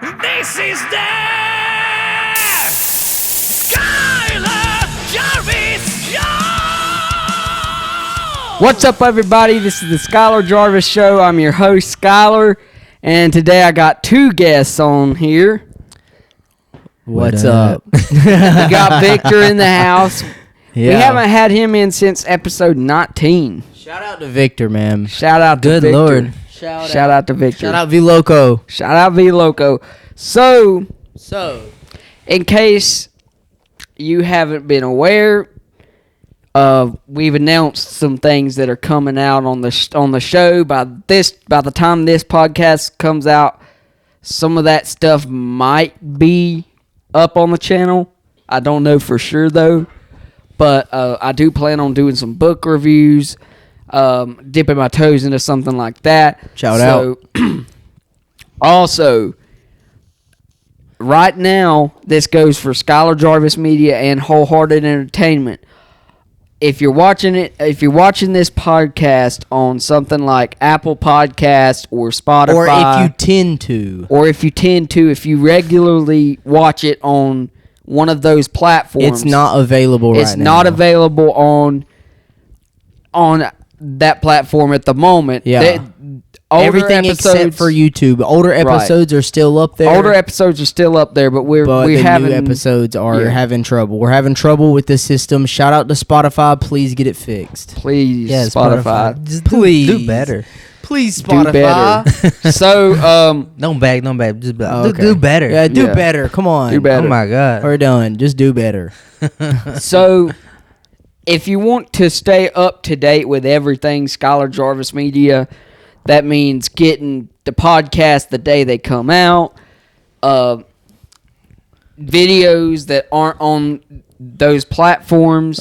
This is the Skyler Jarvis Show! What's up, everybody? This is the Skyler Jarvis Show. I'm your host, Skyler, and today I got two guests on here. What's up? We got Victor in the house. Yeah. We haven't had him in since episode 19. Shout out to Victor, man. Shout out to Victor. Good Lord. Shout out to Victor. Shout out VLoco. Shout out VLoco. So, in case you haven't been aware, we've announced some things that are coming out on the show. By the time this podcast comes out, some of that stuff might be up on the channel. I don't know for sure though, but I do plan on doing some book reviews, dipping my toes into something like that. Shout out. Also, right now, this goes for Skyler Jarvis Media and Wholehearted Entertainment. If you're watching this podcast on something like Apple Podcasts or Spotify, Or if you tend to, if you regularly watch it on one of those platforms, it's not available right now. It's not available on that platform at the moment. Yeah. Everything except for YouTube. Older episodes are still up there. Older episodes are still up there, but new episodes are having trouble. We're having trouble with the system. Shout out to Spotify. Please get it fixed. Please, Spotify. Just Please. do better. Please, Do Spotify. better. So, Don't bag. Just Okay. do better. Yeah, do Yeah. better. Come on. Do better. Oh my God. We're done. Just do better. So, if you want to stay up to date with everything Skyler Jarvis Media, that means getting the podcast the day they come out, videos that aren't on those platforms.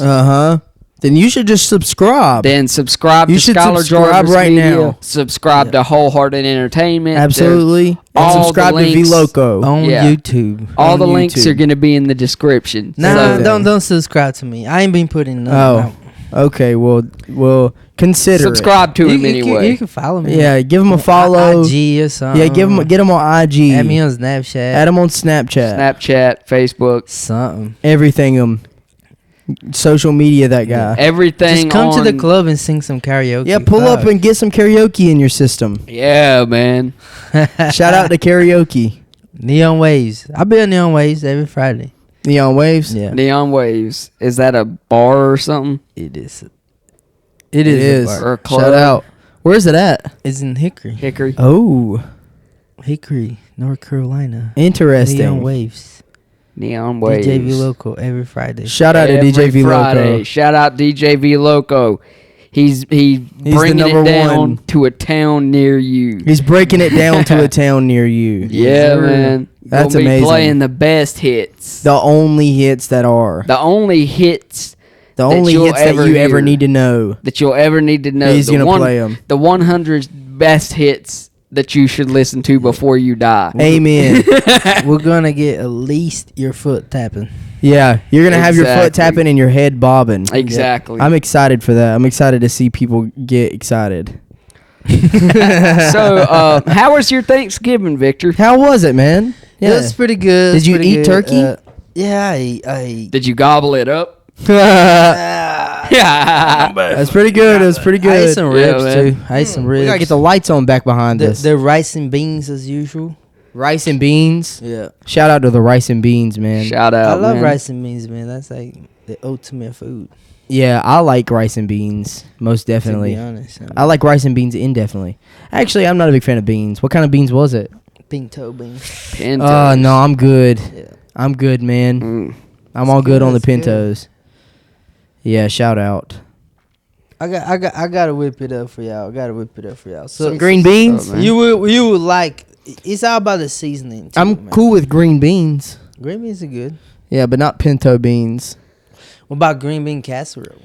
Then you should just subscribe. Then subscribe You to should Skyler subscribe Jarvis right Media. now. Subscribe to Wholehearted Entertainment. Absolutely. All And subscribe the to links VLoco. On Yeah. YouTube. All on the links YouTube. are going to be in the description. Nah, So, don't subscribe to me. I ain't been putting nothing out. Okay. Well, consider subscribe to him anyway. You can follow it. me. Yeah, give him a follow. IG or something. Yeah, get him on IG. Add me on Snapchat. Add him on Snapchat. Snapchat, Facebook, Something. Everything. Social media, that guy. everything. Just come to the on- club and sing some karaoke. Yeah, pull up and get some karaoke in your system. Yeah, man. Shout out to karaoke. Neon Waves. I be on Neon Waves every Friday. Neon Waves. Yeah. Neon Waves. Is that a bar or something? It is. It is. a bar. Or a club? Shout out. Where's it at? It's in Hickory. Hickory. Oh, Hickory, North Carolina. interesting. Neon Waves. Neon Waves. DJ VLoco every Friday. Shout out to DJ Every Friday. VLoco. Shout out DJ VLoco. He's bringing number it down one. to a town near you. He's breaking it down to a town near you. Yeah, sir. man. That's Gonna be amazing. playing the best hits. The only hits that are. The only hits The that only you'll hits that ever you ever hear. need to know. that you'll ever need to know. He's The gonna play 'em. The 100 best hits that you should listen to before you die. Amen. We're gonna get at least your foot tapping. Yeah, you're going to have your foot Exactly. tapping and your head bobbing. Exactly. I'm excited for that. I'm excited to see people get excited. So, how was your Thanksgiving, Victor? How was it, man? It was pretty good. Did you pretty eat good. turkey? Yeah, I ate. Did you gobble it up? That's Yeah. pretty good. It was pretty I ate good. some Yeah, ribs man. too. I ate some We ribs. got to get the lights on back behind us. the rice and beans as usual. Rice and beans. Yeah, Shout out to the rice and beans, man. Shout out, I love man. rice and beans, man. That's like the ultimate food. Yeah, I like rice and beans, most To definitely. be honest, I like rice and beans indefinitely. Actually, I'm not a big fan of beans. What kind of beans was it? pinto beans. Pintos. No, I'm good. Yeah. I'm good, man. Mm. I'm all good on the That's good. pintos. Yeah, shout out. I gotta whip it up for y'all. So Some green beans. man. you would like. It's all about the seasoning. Too, I'm man. cool with green beans. Green beans are good. Yeah, but not pinto beans. What about green bean casserole?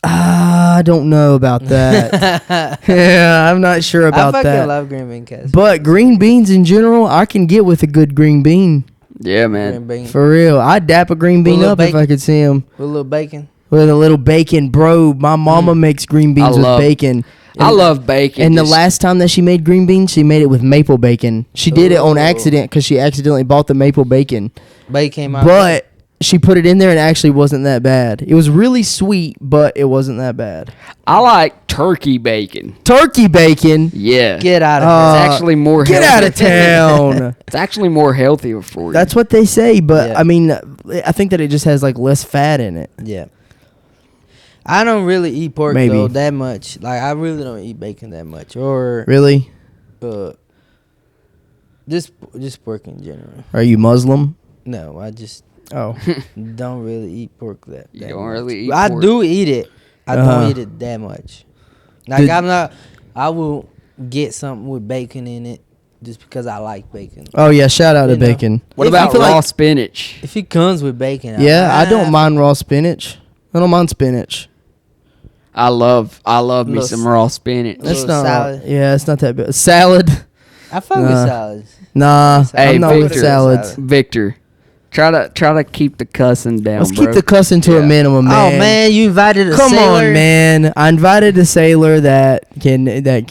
I don't know about that. Yeah, I'm not sure about I fucking that. love green bean casserole. But green beans in general, I can get with a good green bean. Yeah, man. Green bean For real. I'd dap a green bean With a up if bacon. I could see him. with a little bacon. with a little bacon, bro. My mama makes green beans with bacon. I love bacon. And the last time that she made green beans, she made it with maple bacon. She did it on accident because she accidentally bought the maple bacon. Bacon came out. But she put it in there and it actually wasn't that bad. It was really sweet, but it wasn't that bad. I like turkey bacon. Turkey bacon? Yeah. Get out of here. It's actually more Get healthy. out of town. It's actually more healthier for you. That's what they say, but Yeah. I mean, I think that it just has like less fat in it. Yeah. I don't really eat pork Maybe. though that much. Like I really don't eat bacon that much, or Really? just pork in general. Are you Muslim? No, I just Oh. don't really eat pork that. You that don't much. really eat I pork. do eat it. I Uh-huh. don't eat it that much. Like Did- I'm not. I will get something with bacon in it just because I like bacon. Oh yeah, shout out to You know. bacon. What If about I feel raw like- spinach? If it comes with bacon, Yeah, I don't mind raw spinach. I don't mind spinach. I love me Little some raw spinach. That's That's little not. salad. Yeah, it's not that bad. Salad. I fuck with Nah. salads. Nah, Hey, I'm not with Victor. salads. Victor, try to keep the cussing down, Let's bro. keep the cussing to a Yeah. minimum, man. Oh man, you invited a Come sailor? on, man. I invited a sailor that can. Okay,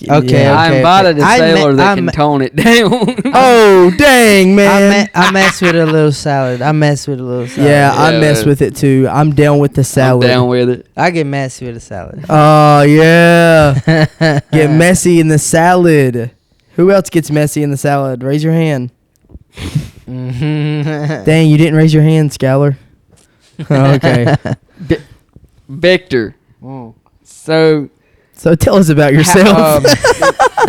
yeah. I invited a I sailor me- that I can me- tone it down. Oh dang, man. I mess with a little salad. I mess with a little salad. Yeah, I Yeah, mess man. with it too. I'm down with the I'm salad. down with it. I get messy with a salad. Oh yeah. Get messy in the salad. Who else gets messy in the salad? Raise your hand. Mhm. Dang, you didn't raise your hand, Skyler. Okay. Victor. Mm. So So tell us about yourself.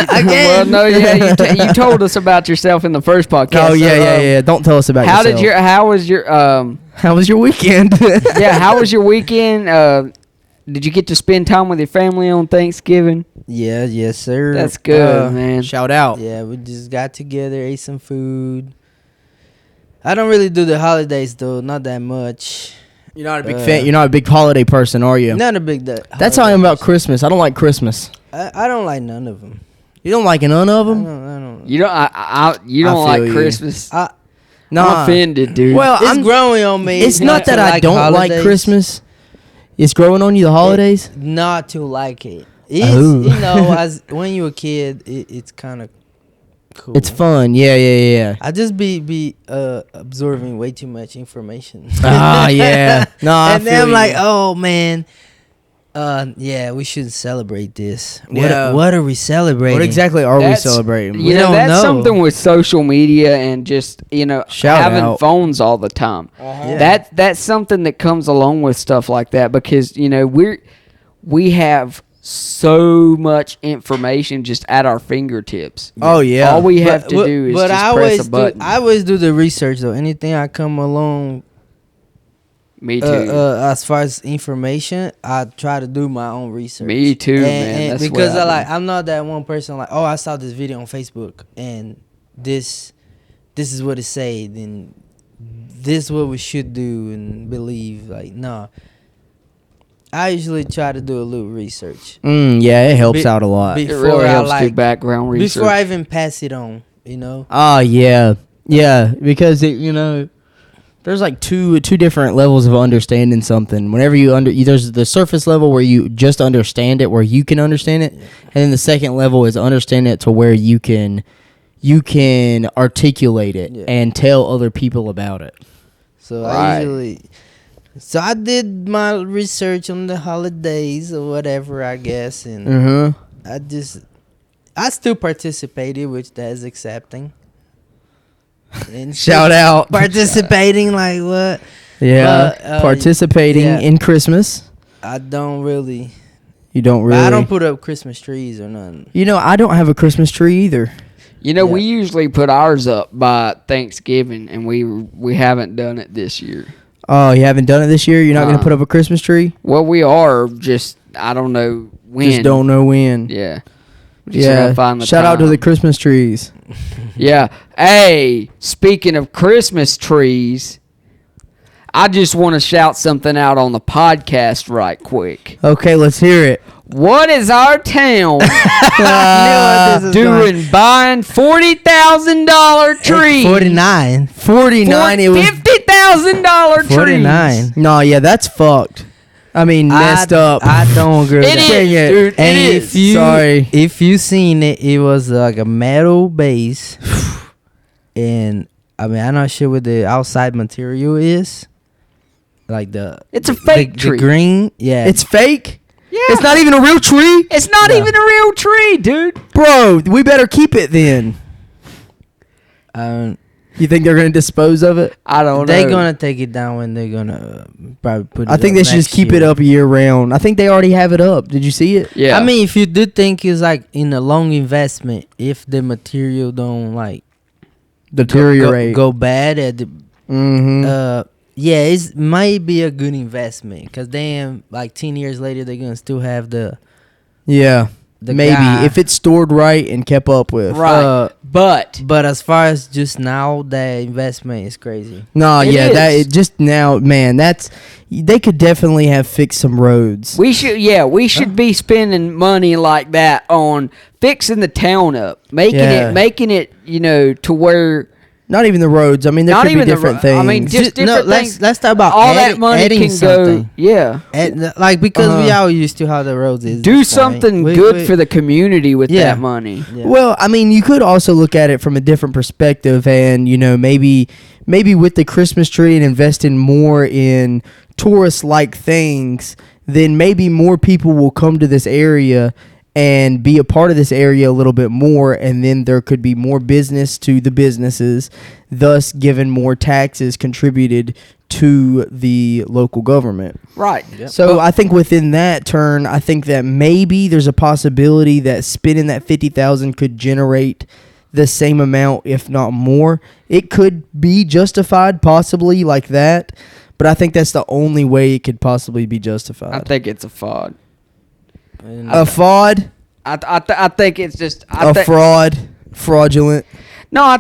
well, no, yeah, you told us about yourself in the first podcast. Oh yeah, so, yeah. Don't tell us about How yourself. how was your How was your weekend? yeah, how was your weekend? Did you get to spend time with your family on Thanksgiving? Yeah, yes, sir. That's good, man. Shout out. Yeah, we just got together, ate some food. I don't really do the holidays though, not that much. You're not a big fan. You're not a big holiday person, are you? Not a big. That's how I am about Christmas. I don't like Christmas. I don't like none of them. You don't like none of I them? don't. You don't you I don't feel like you. Christmas? I'm Nah. offended, dude. Well, It's growing on me. It's not that to I like don't like holidays. Christmas. It's growing on you the holidays. Not to like it. It's, Oh. you know, as when you're a kid, it's kind of cool. It's fun. Yeah. I just be absorbing way too much information. Ah, yeah. No, I And then feel I'm like, you. oh man, yeah, we shouldn't celebrate this. Yeah. What are we celebrating? What exactly are we That's- celebrating? You know, don't that's know. something with social media and just, Shout having out. phones all the time. Yeah. That's something that comes along with stuff like that because, we have so much information just at our fingertips. Oh yeah. All we have to do is just press a button. I always do the research though. Anything I come along, Me too. as far as information, I try to do my own research. Me too, man. That's because what I do. I'm not that one person like, oh, I saw this video on Facebook and this is what it said and this is what we should do and believe. Like, no. I usually try to do a little research Yeah, it helps Be- out a lot. be- It before really I helps do like- background research. before I even pass it on. You know. Oh yeah, because there's like two different levels of understanding something. Whenever there's the surface level where you just understand it, where you can understand it, and then the second level is understand it to where you can articulate it Yeah. and tell other people about it. So Right. I did my research on the holidays or whatever, I guess, and Mm-hmm. I still participated, which that is accepting. And Shout out. participating like what? Yeah, But, participating yeah. in Christmas. I don't really. You don't But really. I don't put up Christmas trees or nothing. I don't have a Christmas tree either. We usually put ours up by Thanksgiving, and we haven't done it this year. Oh, you haven't done it this year? You're not going to Uh-uh. put up a Christmas tree? Well, we are just I don't know when. Just don't know when. Yeah. We just gotta find the Shout out to the time. Christmas trees. Yeah. Hey, speaking of Christmas trees, I just want to shout something out on the podcast right quick. Okay, let's hear it. What is our town doing buying $40,000 trees? 49. 49. It was $50,000 trees. 49. No, yeah, that's fucked. I mean, messed up. I don't agree with It that. is, dude. It And is. if you, Sorry. if you seen it, it was like a metal base, and I mean, I'm not sure what the outside material is. Like It's a fake the tree. green, yeah. It's fake. Yeah. It's not even a real tree, It's not Yeah. even a real tree, dude. bro. We better keep it then. um, You think they're gonna dispose of it? I don't know. they're gonna take it down when they're gonna probably put it I think up they should just next keep it year. up year round. I think they already have it up. Did you see it? Yeah. I mean, if you do think it's like in a long investment, if the material don't like Deteriorate. go bad at the Mm-hmm. yeah, it might be a good investment because then like 10 years later they're gonna still have the Yeah. Maybe guy. if it's stored right and kept up with. right. But But as far as just now, that investment is crazy. Nah, It yeah, is. it just now, man. They could definitely have fixed some roads. we should be spending money like that on fixing the town up, making Yeah. it, to where Not even the roads. I mean, there not could be even the different ro- things. I mean, just different things. let's talk about all that money adding can something. go. Yeah. Like because we Uh-huh. all used to how the roads is. Do something good for the community with Yeah. that money. Yeah. Well, I mean, you could also look at it from a different perspective, and maybe with the Christmas tree and investing more in tourist-like things, then maybe more people will come to this area and be a part of this area a little bit more, and then there could be more business to the businesses, thus giving more taxes contributed to the local government. Right. So I think within that turn, I think that maybe there's a possibility that spending that 50,000 could generate the same amount, if not more. It could be justified, possibly like that, but I think that's the only way it could possibly be justified. I think it's a fraud. A fraud, I think it's just fraudulent. No, I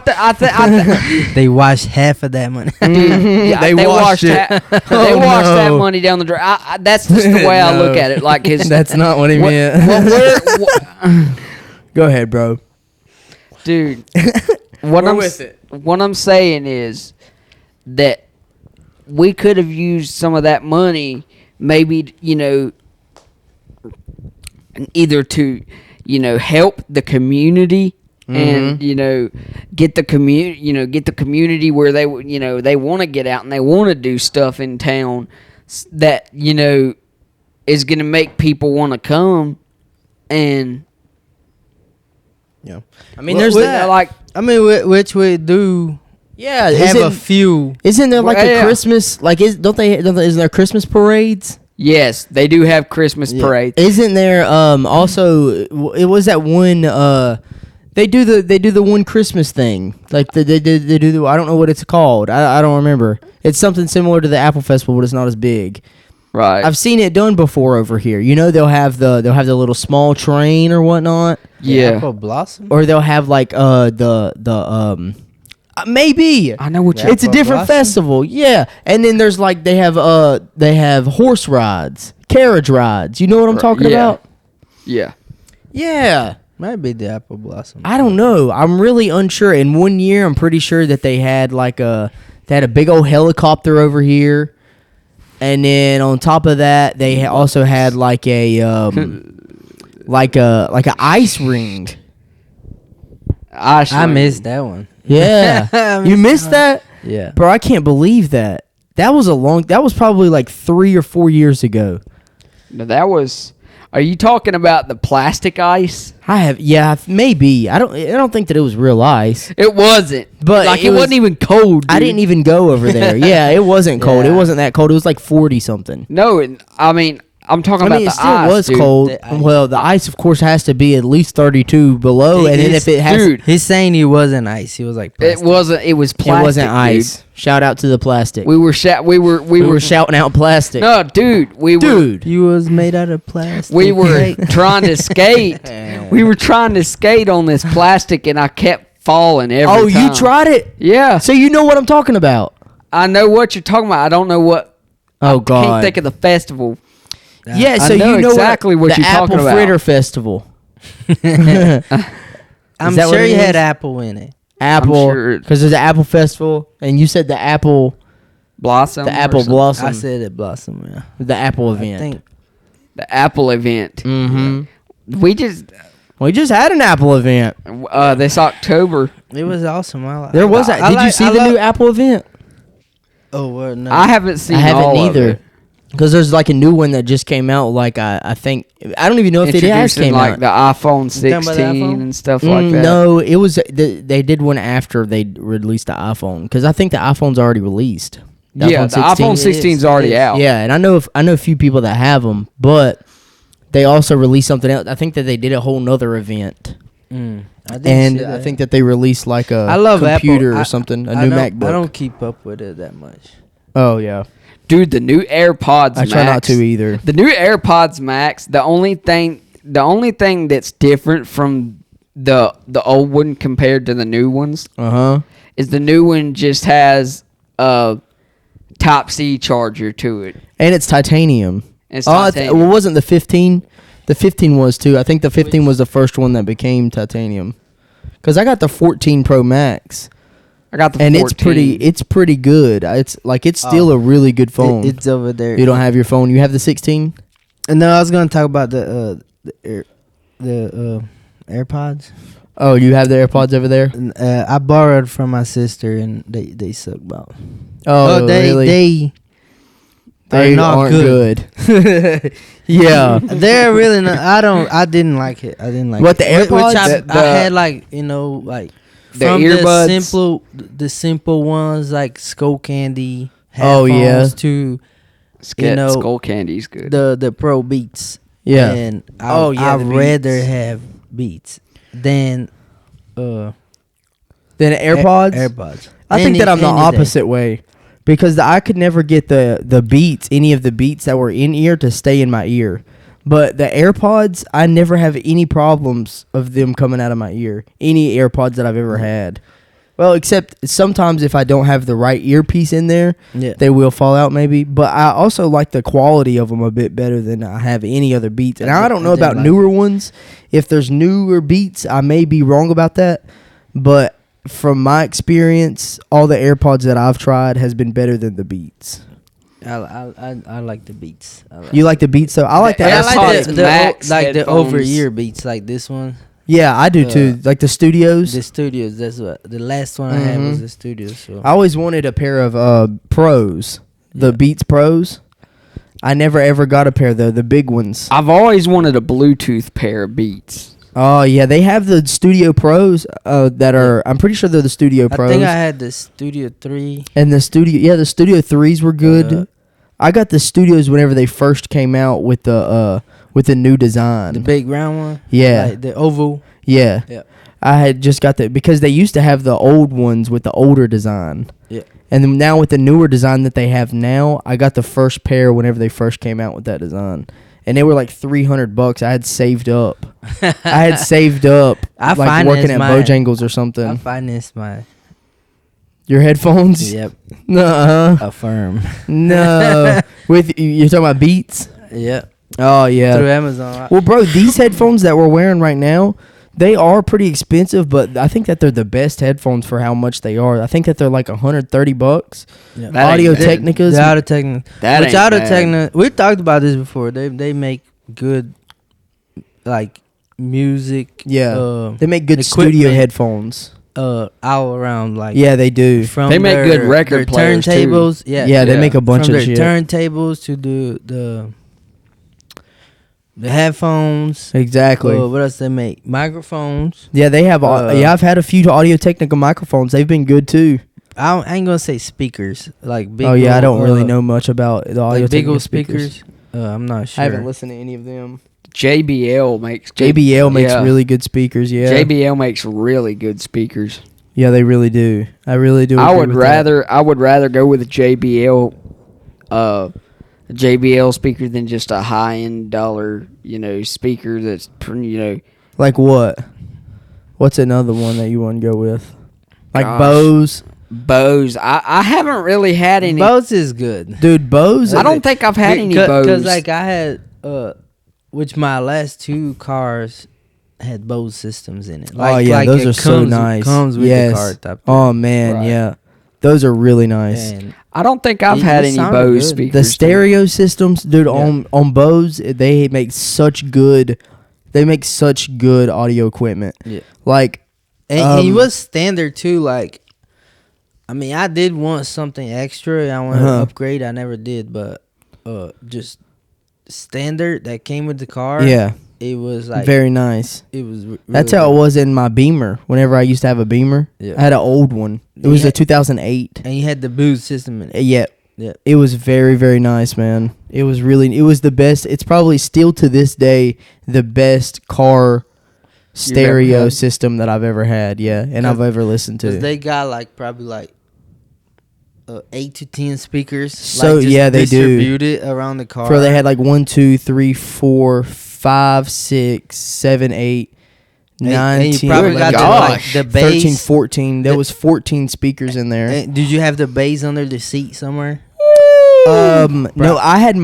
they washed half of that money. yeah, They washed it. They Oh, washed that no. money down the drain. That's just the way I look No. at it. Like his. That's not what he meant. Go ahead, bro. Dude, what We're I'm with it. what I'm saying is that we could have used some of that money, maybe either to help the community. And get the community where they they want to get out and they want to do stuff in town that is going to make people want to come. And Yeah, I mean, there's that. like I mean, which we do Yeah, have a few. Isn't there like Well, a yeah. Christmas? Like, isn't there Christmas parades? yes, they do have Christmas parades. Isn't there also? It was that one. They do the one Christmas thing. Like they do the. I don't know what it's called. I don't remember. It's something similar to the Apple Festival, but it's not as big. Right. I've seen it done before over here. They'll have the little small train or whatnot, yeah. Apple Blossom. or they'll have like maybe. I know what Yeah. you. It's a Apple different Blossom? festival, yeah. And then there's like they have horse rides, carriage rides. You know what I'm talking yeah. about? Yeah. Yeah. Might be the Apple Blossom. I don't know. I'm really unsure. In one year, I'm pretty sure that they had a big old helicopter over here, and then on top of that, they also had like a like a ice ring. I missed that one. Yeah, I you missed missed that, Yeah. bro. I can't believe that. That was probably like 3 or 4 years ago. No, that was. Are you talking about the plastic ice? Maybe. I don't think that it was real ice. It wasn't. But like it it was- wasn't even cold. I dude. didn't even go over there. Yeah, it wasn't cold. It Yeah. wasn't that cold. It was like 40 something. No, I mean I'm talking about I mean, the it still ice. was dude. cold. The ice. Well, the ice, of course, has to be at least 32 below, and then if it has, dude, He's saying he wasn't ice. He was like it plastic. wasn't. It was plastic. it wasn't dude. ice. Shout out to the plastic. We were we were shouting out plastic. No, dude, we were. Dude, You was made out of plastic. We were trying to skate. We were trying to skate on this plastic, and I kept falling every time. oh, you tried it, Yeah, so you know what I'm talking about. I know what you're talking about. I don't know what. Oh I God, can't think of the festival. yeah, I so know you know exactly what the you're talking Apple about. Fritter Festival. I'm Is that what sure it he had is? apple in it. Apple, sure it- because there's an Apple Festival, and you said the Apple Blossom. The or Apple something? Blossom. I said it Blossom. Yeah. The Apple event. I think The Apple event. Mm-hmm. We just We just had an Apple event. this October. it was awesome. There was. I Did you like- see I the love- new Apple event? Oh, well, no. I haven't seen. I haven't all either. Of it. Because there's like a new one that just came out. Like I think I don't even know if it has Introducing came like out. the iPhone talking about the 16 iPhone? and stuff like that. No, it was they did one after they released the iPhone because I think the iPhone's already released. The Yeah, the iPhone 16 is It already is. out. Yeah, and I know a few people that have them, but they also released something else. I think that they did a whole nother event, I didn't and see I that. think that they released like a I love computer Apple. or something, a I new don't- MacBook. I don't keep up with it that much. Oh yeah, Dude, the new AirPods I try not to either. The new AirPods Max, the only thing that's different from the old one compared to the new ones is the new one just has a Type-C charger to it. And it's titanium. It's Well, titanium. wasn't the 15? The 15 was too. I think the 15 was the first one that became titanium. Because I got the 14 Pro Max, I got the and 14. it's pretty good. It's still a really good phone. It's over there. You don't have your phone. You have the 16. And then I was gonna talk about the AirPods. Oh, you have the AirPods over there. And, I borrowed from my sister, and they suck about. Oh, they really? they're They not aren't good. good. Yeah. They're really not. I didn't like it. I didn't like What, it. the AirPods? Which I The- had like like the from earbuds? the simple ones like Skull Candy. Oh, yeah. headphones to know, Skull Candy's good. the Pro Beats. Yeah. And Oh, yeah, I'd the rather Beats. have Beats than Then AirPods. AirPods. I think that I'm the Any day. opposite way, because I could never get the Beats, any of the Beats that were in ear, to stay in my ear. But the AirPods, I never have any problems of them coming out of my ear. Any AirPods that I've ever had. Well, except sometimes if I don't have the right earpiece in there, Yeah. they will fall out maybe. But I also like the quality of them a bit better than I have any other Beats. And I don't know I didn't about like newer ones. If there's newer Beats, I may be wrong about that. But from my experience, all the AirPods that I've tried has been better than the Beats. I like the Beats. You like the Beats though? I like the And I AirPods. like the Max like the headphones. over ear Beats like this one. Yeah, I do too. Like the Studios. The Studios. That's what the last one I had was Mhm. the Studios. So. I always wanted a pair of Pros, the Yeah. Beats Pros. I never ever got a pair though, the big ones. I've always wanted a Bluetooth pair of Beats. Oh yeah, they have the Studio Pros that are. I'm pretty sure they're the Studio I Pros. think I had the Studio 3. And the the Studio 3s were good. I got the Studios whenever they first came out with the new design. The big round one. Yeah. Like the oval. Yeah. Yeah. I had just got that because they used to have the old ones with the older design. Yeah. And then now with the newer design that they have now, I got the first pair whenever they first came out with that design. And they were like $300. I had saved up. I had saved up I like working financed at mine. Bojangles or I something. financed my. Your headphones? Yep. Nuh-uh. Affirm. No. With you're talking about Beats? Yep. Oh yeah. Through Amazon. Well, bro, these headphones that we're wearing right now, they are pretty expensive, but I think that they're the best headphones for how much they are. I think that they're like $130. Yeah. That ain't Audio bad. Technicas. The Audio Technica. That Which ain't Audio bad. Technica. We talked about this before. They make good, like, music. Yeah. They make good equipment, studio headphones. All around, like. Yeah, they do. From They make their, good record their players, too. turntables. Yeah. Yeah, they Yeah. make a bunch From of their shit. turntables to the headphones. Exactly. What else they make? Microphones. Yeah, they have. I've had a few Audio Technica microphones. They've been good too. I ain't gonna say speakers, like big. Oh yeah, I don't old, really know much about the Audio like big Technica old speakers. speakers. I'm not sure. I haven't listened to any of them. JBL makes JBL makes yeah. really good speakers. Yeah. JBL makes really good speakers. Yeah, they really do. I really do. I agree would with that. rather go with a JBL speaker than just a high end dollar, speaker that's Like what? What's another one that you want to go with? Like Gosh. Bose. Bose. I haven't really had any. Bose is good. Dude, Bose. I don't think I've had any Bose. Because like I had, which my last two cars had Bose systems in it. Like, oh yeah, like those it are so comes- nice. Comes with yes. the car type. Oh man, Right. yeah. Those are really nice. And I don't think I've It had just any sounded Bose good. speakers. The stereo systems, dude, Yeah. on Bose, they make such good audio equipment. Yeah. Like, And it was standard too. Like, I mean, I did want something extra. I wanted to upgrade. I never did, but just standard that came with the car. yeah, It was like very nice. It was. That's really how it good. was in my Beamer. Whenever I used to have a Beamer, Yeah. I had an old one. It was Yeah. a 2008. And you had the boost system in it. Yeah, Yeah. it was very, very nice, man. It was the best. It's probably still to this day the best car stereo had? system that I've ever had. Yeah, and I've ever listened to. Because they got like probably like 8 to 10 speakers. So, like, just yeah, they do. distributed around the car. For they had like 1, 2, 3, 4, 5, 6, 7, 8, And- 9, and you 10, probably 11, got the, like, 12, the 13, bass. 14. There The- was 14 speakers in there. And did you have the bass under the seat somewhere? No, I had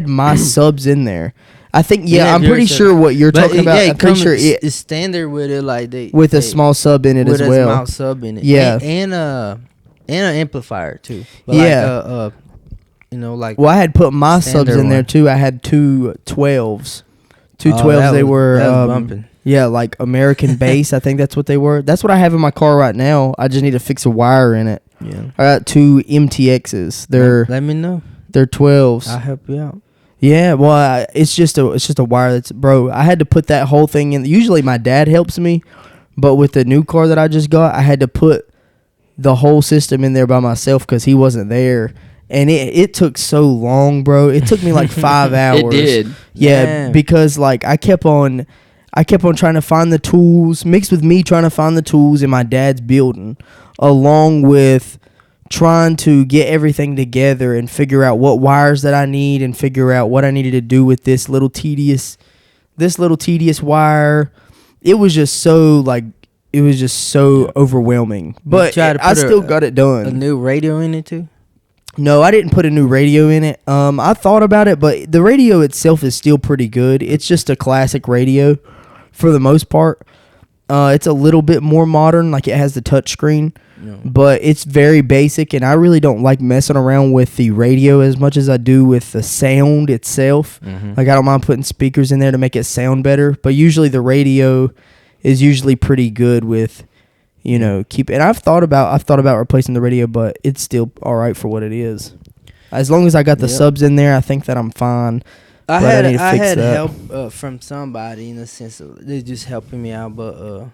my subs in there. I think You have I'm pretty yours sure what you're But talking about. Yeah, I'm pretty sure it it's standard with it, like they with a they- small sub in it with as a well. small sub in it. Yeah. and an amplifier too. But Yeah. like Well, I had put my subs Standard in there one. too. I had two 12s. Two Oh, 12s. that They was- were that was bumping. yeah, like American bass. I think that's what they were. That's what I have in my car right now. I just need to fix a wire in it. Yeah. I got two MTXs. Let me know. They're 12s. I'll help you out. Yeah, well, it's just a wire that's, bro. I had to put that whole thing in. Usually my dad helps me, but with the new car that I just got, I had to put the whole system in there by myself because he wasn't there, and it took so long, bro. It took me like 5 hours. It did. Yeah, Damn. because like I kept on trying to find the tools, mixed with me trying to find the tools in my dad's building, along with trying to get everything together and figure out what wires that I need and figure out what I needed to do with this little tedious wire. It was just so overwhelming. But tried to I put still got it done. A new radio in it too. No, I didn't put a new radio in it. I thought about it, but the radio itself is still pretty good. It's just a classic radio for the most part. It's a little bit more modern, like it has the touch screen, but it's very basic, and I really don't like messing around with the radio as much as I do with the sound itself. Like I don't mind putting speakers in there to make it sound better, but usually the radio is usually pretty good with and I've thought about replacing the radio, but it's still all right for what it is. As long as I got the subs in there, I think that I'm fine. I But I need to fix had that. help from somebody in the sense of they're just helping me out, but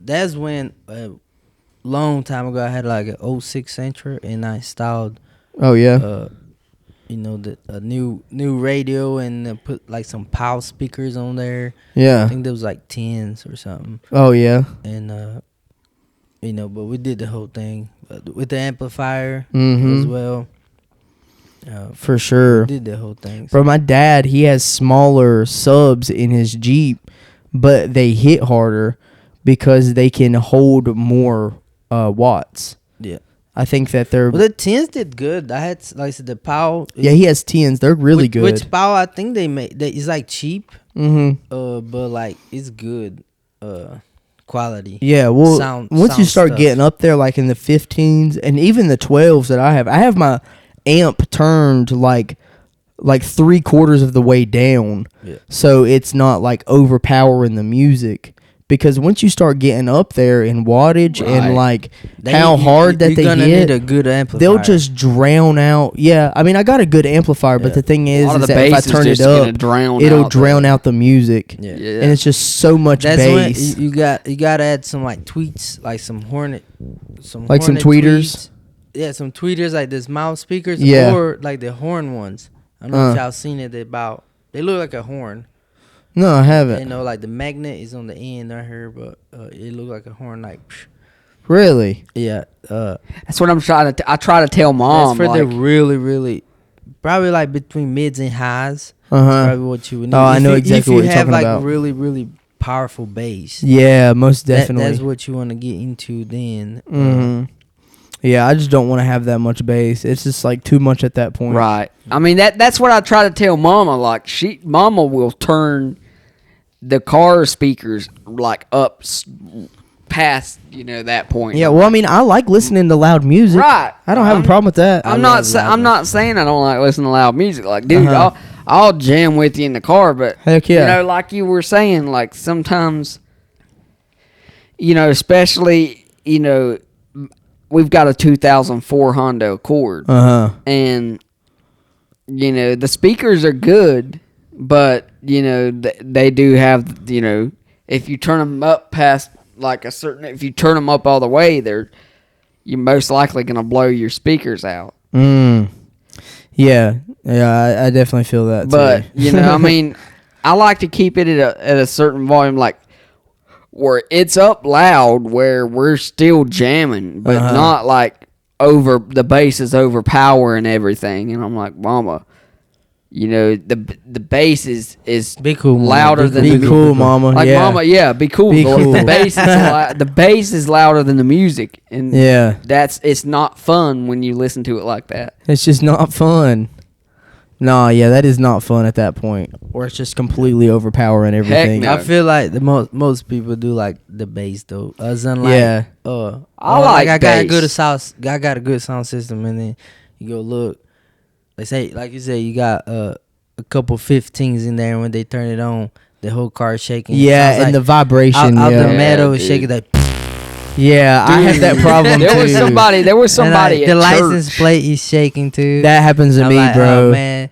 that's when long time ago I had like an 06 Sentra and I installed Oh yeah. a new radio and put like some PAL speakers on there. I Yeah. think there was like 10s or something. Oh yeah. And but we did the whole thing with the amplifier Mhm. as well. For sure. We did the whole thing. Bro, my dad, he has smaller subs in his Jeep, but they hit harder because they can hold more watts. Yeah. I think that they're Well, the 10s did good. I had like I said, the PAL. yeah, he has 10s. They're really good. Which PAL I think they made that is like cheap, Mhm. but like it's good quality. Yeah, well, once you sound start stuff. getting up there, like in the 15s and even the 12s that I have my amp turned like 3/4 of the way down, Yeah. so it's not like overpowering the music. Because once you start getting up there in wattage and Right. like They- how hard that you're they gonna hit, need a good amplifier. they'll just drown out. Yeah, I mean, I got a good amplifier, but Yeah. the thing A is lot of the that if I bass is turn it just gonna up, drown it'll out drown out the music, Yeah. Yeah. and it's just so much That's bass. when you got to add some like tweets, like some Hornet, Like some Hornet tweeters? tweets. Yeah, some tweeters like this mouth speakers, Yeah. or like the horn ones. I don't know if y'all seen it. They look like a horn. No, I haven't. Like the magnet is on the end right here, but it looked like a horn. Like, Really? yeah, That's what I'm trying to. I try to tell that's mom. for the Like, really, really, probably like between mids and highs. Uh huh. Probably what you would need. Oh, I If know you- exactly if what you you're have talking like about. really, really powerful bass. Yeah, most That's definitely. what you want to get into then. Hmm. Yeah, I just don't want to have that much bass. It's just like too much at that point. right. I mean that's what I try to tell mama. Like Mama will turn the car speakers like up past that point. Yeah, well, I mean, I like listening to loud music. Right. I don't have a problem with that. I'm not saying I don't like listening to loud music. Like, dude, I'll jam with you in the car, but Heck yeah. like you were saying, like sometimes, especially we've got a 2004 Honda Accord, and the speakers are good, but they do have if you turn them up past like if you turn them up all the way, you're most likely gonna blow your speakers out. Yeah, I definitely feel that. But too. I mean, I like to keep it at a certain volume, like where it's up loud, where we're still jamming, but not like the bass is overpowering everything. And I'm like, Mama, the bass is Be cool, Mama. louder than Be the cool, Mama. Like, yeah. Mama, yeah, be cool. Be cool. The bass is louder than the music, and Yeah. it's not fun when you listen to it like that. It's just not fun. No, yeah, that is not fun at that point. Or it's just completely overpowering everything. no. I feel like the most people do like the bass though. As in like, Yeah. I got a bass. good I got a good sound system, and then you go look. They say, like you said, you got a couple 15s in there, and when they turn it on, the whole car is shaking. Yeah, Sounds and like the vibration. out yeah. the metal is dude. shaking like. Yeah, I had that problem There was too. somebody. There was And, somebody like, at the church. license plate is shaking too. That happens to I'm me, like, bro. Oh, man,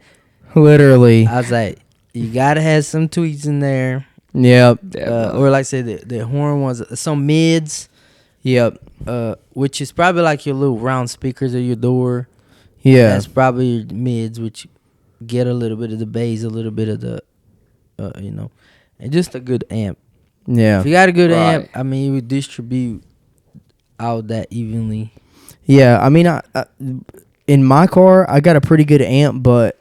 Literally. I was like, you gotta have some tweets in there, Yep. or like I said, the horn ones, some mids, Yep. which is probably like your little round speakers of your door. Yeah. That's probably your mids, which get a little bit of the bass, a little bit of the, and just a good amp. Yeah. If you got a good Right. amp, I mean, you would distribute out that evenly. Yeah, I mean, I in my car, I got a pretty good amp, but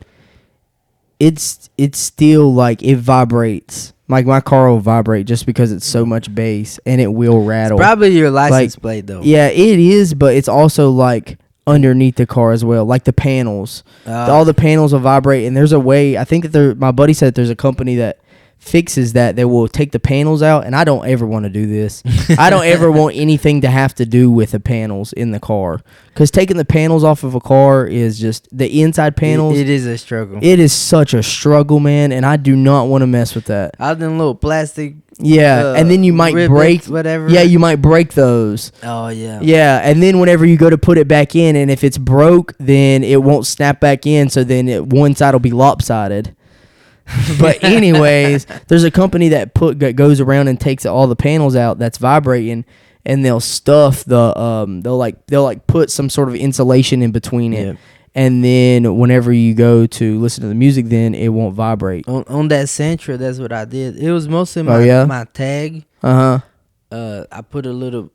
it's still like it vibrates. Like my car will vibrate just because it's so much bass, and it will rattle. Probably your license Like, plate though. Yeah, it is, but it's also like underneath the car as well, like the panels. All the panels will vibrate, and there's a way. I think that my buddy said there's a company that fixes that. They will take the panels out, and I don't ever want to do this. I don't ever want anything to have to do with the panels in the car, because taking the panels off of a car is just the inside panels. It is a struggle. It is such a struggle, man, and I do not want to mess with that. Out them little plastic. Yeah, and then you might ribbons, break whatever. Yeah, you might break those. Oh yeah. Yeah, and then whenever you go to put it back in, and if it's broke, then it won't snap back in, so then one side will be lopsided. But anyways, there's a company that goes around and takes all the panels out that's vibrating, and they'll stuff the they'll put some sort of insulation in between it. Yep. And then whenever you go to listen to the music, then it won't vibrate. On that Sentra, that's what I did. It was mostly my tag. I put a little,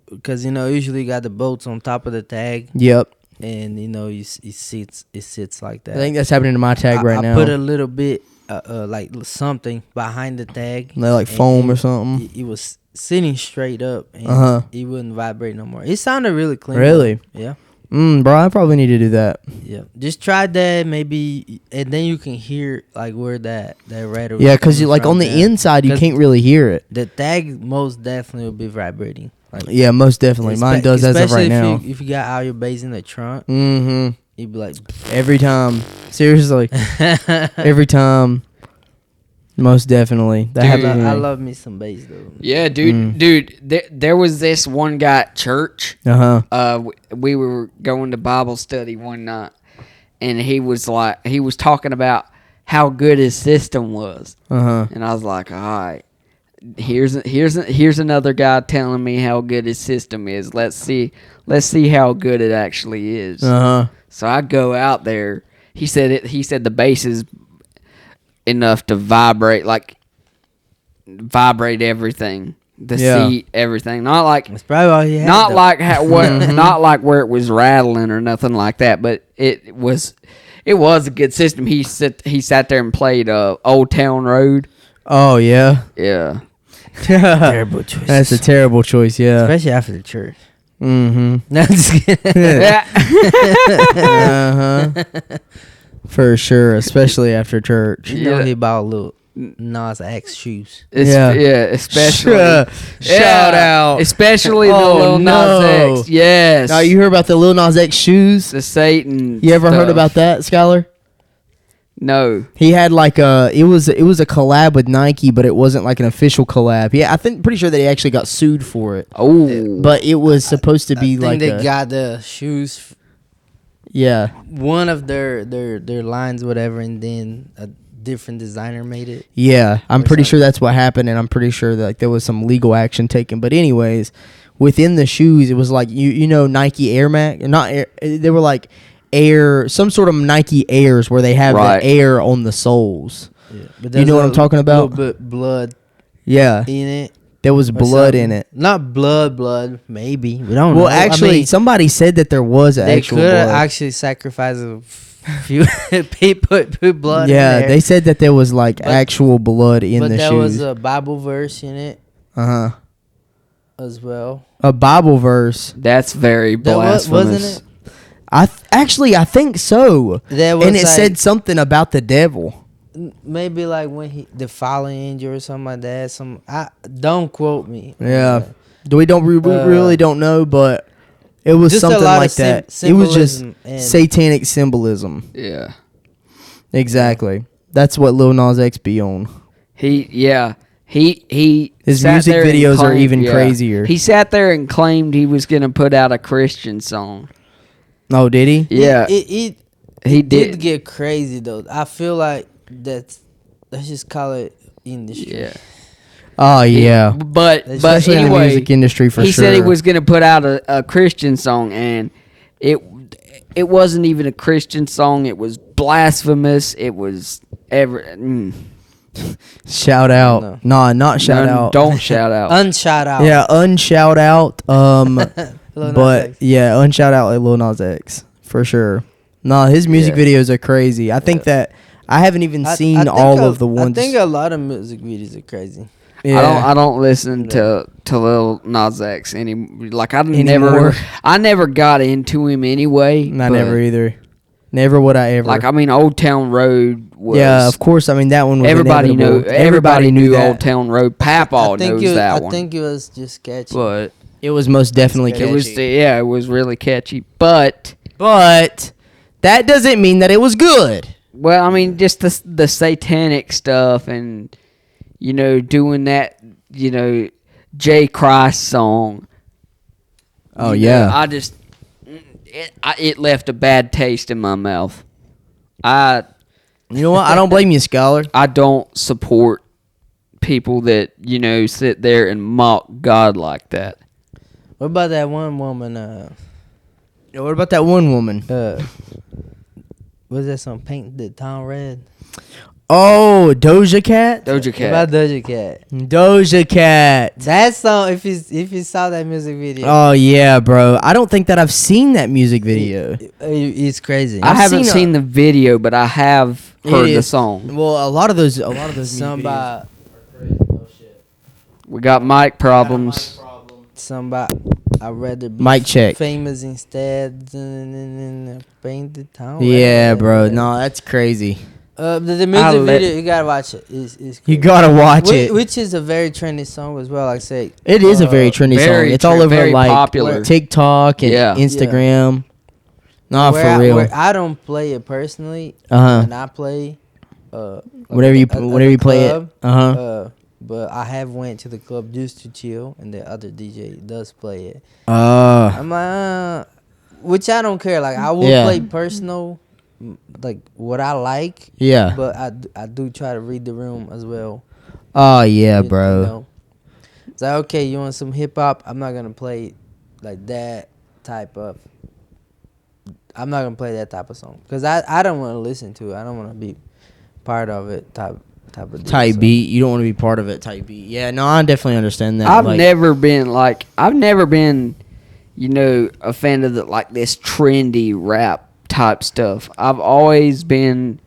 because usually you got the bolts on top of the tag, Yep. and it sits like that. I think that's happening to my tag right now. I put a little bit like something behind the tag. They're like and foam or something. It was sitting straight up, and it wouldn't vibrate no more. It sounded really clean. Really? Though. Yeah. Bro, I probably need to do that. Yeah, just try that maybe, and then you can hear like where that rattle. Yeah, because is like from on the there. inside, you 'Cause can't really hear it. the tag most definitely will be vibrating. Like, Yeah, most definitely. Mine does as of right especially now. if you got all your bass in the trunk, Mm-hmm. you'd be like, Every time. Seriously. Every time. Most definitely. That Dude, happens to me. I love me some bass though. Yeah, dude. There was this one guy at church. Uh-huh. We were going to Bible study one night, and he was talking about how good his system was, and I was like, all right, here's another guy telling me how good his system is. Let's see how good it actually is. So I go out there. He said the bass is enough to vibrate everything, the seat, everything. Not like That's probably all he had. not though. like not like where it was rattling or nothing like that, but it was a good system. He sat there and played Old Town Road. Oh, yeah. Yeah. terrible choice. That's a terrible choice, yeah. especially after the church. Mm-hmm. No, I'm just kidding. Uh-huh. For sure, especially after church. You know Yeah. he bought a Nas X shoes. Yeah, especially Shout out. especially the Oh, Lil Nas no. X. Yes. Now you heard about the Lil Nas X shoes? the Satan. You ever heard stuff. about that, Skyler? No. He had like it was a collab with Nike, but it wasn't like an official collab. Yeah, pretty sure that he actually got sued for it. Oh, But it was supposed to be I like think they got the shoes, yeah. one of their lines, whatever, and then a different designer made it. Yeah, I'm Or pretty something. sure that's what happened, and I'm pretty sure that like, there was some legal action taken. But anyways, within the shoes, it was like you know Nike Air Max, not Air. They were like Air, some sort of Nike Airs where they have Right. the air on the soles. Yeah, but You know what there's I'm talking about? A little bit blood Yeah, in it. there was or blood something. in it. Not blood. Maybe we don't know. Well, actually, I mean, somebody said that there was they actual could blood. actually sacrifice a few people, put blood. Yeah, in there. they said that there was like But- actual blood in but the there shoes. was a Bible verse in it Uh-huh. as well. A Bible verse. that's very That blasphemous. wasn't it? I think so. There was And it like, said something about the devil. maybe like when the fallen angel or something like that. I don't quote me. Yeah. We really don't know, but it was Just a something lot like of that. It was just symbolism and- satanic symbolism. Yeah. Exactly. That's what Lil Nas X be on. He His sat music there and videos are claimed- even crazier. He sat there and claimed he was gonna put out a Christian song. Oh, did he? Yeah, It he did did. get crazy though. I feel like let's just call it industry. Yeah, Oh, yeah. but Especially in the anyway, music industry for he sure. said he was gonna put out a Christian song, and it wasn't even a Christian song. It was blasphemous. It was Shout out. No. Nah, not shout out. Don't shout out. Unshout out. Yeah, unshout out. Lil Nas But X. yeah, unshout out like Lil Nas X for sure. Nah, his music Yeah. videos are crazy. I think that I haven't even seen think all of the ones. I think a lot of music videos are crazy. yeah. I don't listen to Lil Nas X any like Anymore. I never got into him anyway. I but, never either. Never would I ever. Like I mean, Old Town Road was. yeah, of course. I mean that one was Everybody inevitable. knew. Everybody knew that. Old Town Road. Papaw knows that one. I think it was just catchy. But It was most definitely It it was catchy. yeah, it was really catchy. But But that doesn't mean that it was good. well, I mean, just the satanic stuff and doing that J Christ song. Oh You know, yeah. I just it left a bad taste in my mouth. I You know what? I don't blame you, Scholar. I don't support people that sit there and mock God like that. What about that one woman? What about that one woman? Was that some paint the town red? Oh, Doja Cat. Doja What Cat. about Doja Cat? Doja Cat. That song, if you saw that music video, Oh yeah, bro. I don't think that I've seen that music video. it's crazy. I I've haven't seen seen the video, but I have heard the song. Well, a lot of those music Somebody, We got mic problems. I'd rather be Mic check. famous instead than paint the town Yeah, red. bro. No, that's crazy. The I music let- video, you gotta watch it. It's You crazy. gotta watch it. Which is a very trendy song as well. Like I say, It is a very trendy very song. It's all tre- over very like popular. TikTok and Yeah. Instagram. Nah, where for real. where I don't play it personally, Uh-huh. and I play like Whenever you at whenever the you play club, it. Uh-huh. But I have went to the club just to chill, and the other DJ does play it. Uh I'm like, which I don't care. Like I will Yeah. play personal, like what I like, yeah. but I do try to read the room as well. Oh yeah, You bro. know? It's like, okay, you want some hip hop? I'm not gonna play like that type of. I'm not gonna play that type of song because I don't want to listen to it. I don't want to be part of it. Type of deal, Type so. beat. You don't want to be part of it. Type beat. Yeah. No, I definitely understand that. I've like, never been a fan of this trendy rap type stuff. I've always been,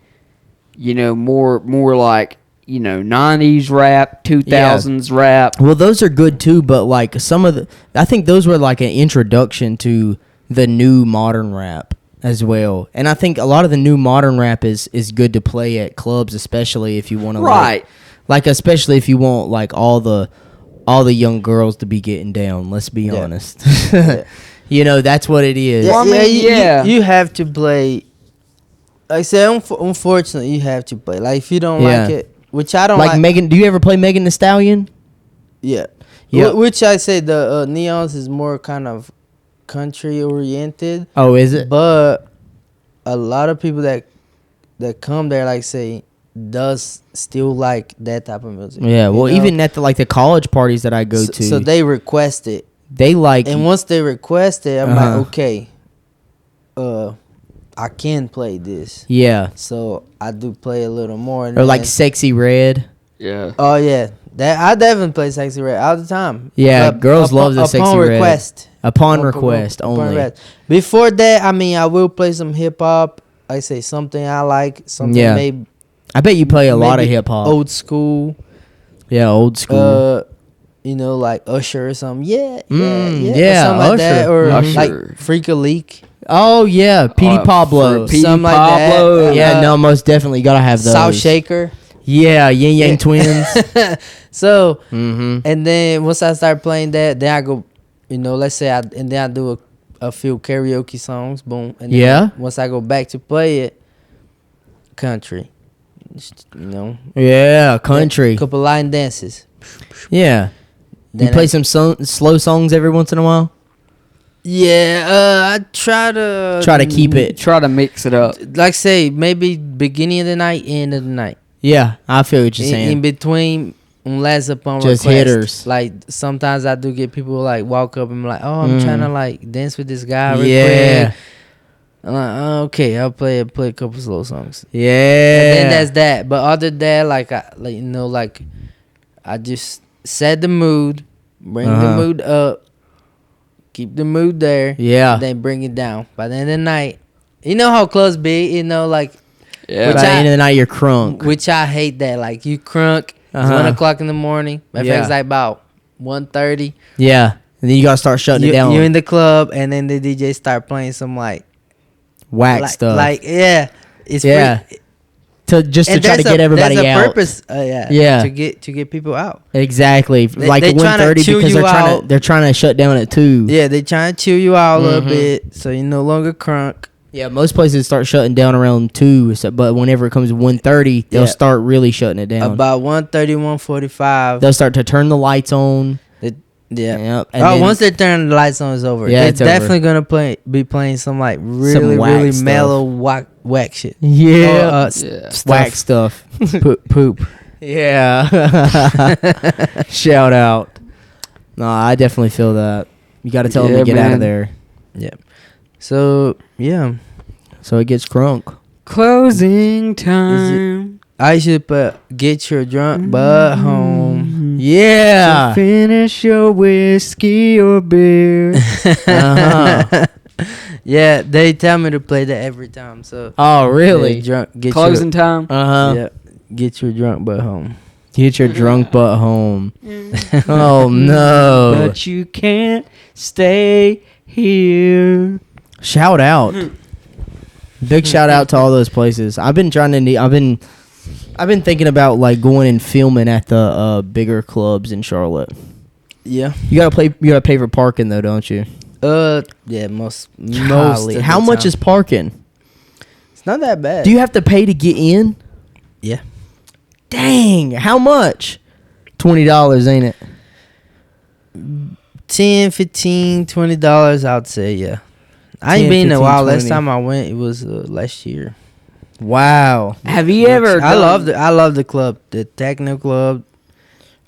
more like, 90s rap, 2000s rap. Well, those are good too, but like I think those were like an introduction to the new modern rap. as well. And I think a lot of the new modern rap is good to play at clubs, especially if you want to Right. like especially if you want like all the young girls to be getting down. Let's be honest. You know, that's what it is. Well, I mean, you have to play. Like I said, unfortunately, you have to play. Like if you don't Yeah. like it, which I don't Like like. Megan, do you ever play Megan Thee Stallion? Yeah. Yeah. Which I say the Neons is more kind of country oriented, Oh, is it? but a lot of people that come there, like say, does still like that type of music. Yeah. you Well, know? even at the college parties that I go to, So they request it, they like and once they request it, I'm Uh-huh. like, okay, I can play this. yeah, So I do play a little more. And or like then- Sexy Red. Yeah. oh yeah, that I definitely play Sexy Red all the time. Yeah, But girls love the Sexy upon Red. request. Upon request only. request. Before that, I mean, I will play some hip hop. I say something I like, something Yeah. maybe I bet you play a lot of maybe hip hop. old school. Yeah, old school. You know, like Usher or something. Yeah, yeah, or something like that, Usher. or Usher. like Freak a Leak, Oh yeah, Petey Pablo. Petey something like that. Pablo. Yeah, no, most definitely gotta have those. South Shaker. Yeah, Yin Yang Yeah. Twins. So, Mm-hmm. and then once I start playing that, then I go, you know, let's say then I do a few karaoke songs, boom. And then Yeah. once I go back to play it, country, you know, Yeah, country. couple line dances. Yeah. You Then play I- some slow songs every once in a while. Yeah, I try to Keep it. Try to mix it up. like say maybe beginning of the night, end of the night. Yeah, I feel what you're In saying. between, unless upon Just request. hitters. Like sometimes I do get people like walk up and be like, "Oh, I'm trying to like dance with this guy." Real Yeah. quick. I'm like, oh, "Okay, I'll play a couple slow songs." Yeah. And then that's that. But other than that, like I just set the mood, bring the Uh-huh. mood up, keep the mood there, Yeah. then bring it down. By the end of the night, you know how clubs be. You know, like Yeah. By the end of the night, you're crunk. which I hate that. Like you crunk. It's Uh-huh. 1:00 in the morning. Matter of fact, Yeah. it's like about 1:30. Yeah. And then you gotta start shutting it down. You're in the club, and then the DJ start playing some like Whack stuff. Like yeah, it's Yeah. free. Just to And try to that's get everybody that's out. a purpose. Yeah. Yeah. To get people out. Exactly. Like they at tryna 1:30 chill because you they're out. they're trying to shut down at 2. Yeah, they trying to chill you out a little Mhm. bit, so you're no longer crunk. Yeah, most places start shutting down around 2, but whenever it comes to 1:30, they'll Yeah. start really shutting it down. About 1:30, 1:45. They'll start to turn the lights on. Yeah. Yep. And Oh, then- once they turn the lights on, it's over. Yeah, They're it's over. definitely gonna be playing some like really whack really stuff. mellow whack shit. Yeah. Or, Yeah. Whack stuff. poop. Yeah. Shout out. No, I definitely feel that. You got to tell them Yeah, to get out of man. there. Yeah. So yeah, So it gets crunk. Closing time. I should put get your drunk butt home. Yeah. Finish your whiskey or beer. Uh-huh. Yeah, they tell me to play that every time. So Oh, really? yeah, drunk get Closing time. Uh-huh. your, yeah, get your drunk butt home. Get your drunk butt home. Oh, no. But you can't stay here. Shout out. Big shout out to all those places. I've been thinking about like going and filming at the bigger clubs in Charlotte. Yeah. You gotta pay for parking though, don't you? Yeah, most Golly. of the How much time. is parking? It's not that bad. Do you have to pay to get in? Yeah. Dang, how much? $20, ain't it? $10, $15, $20, I'd say, yeah. I ain't 10, been in a 15, while. Last 20. time I went, it was last year. Wow. Have you ever? I love the club, the techno club.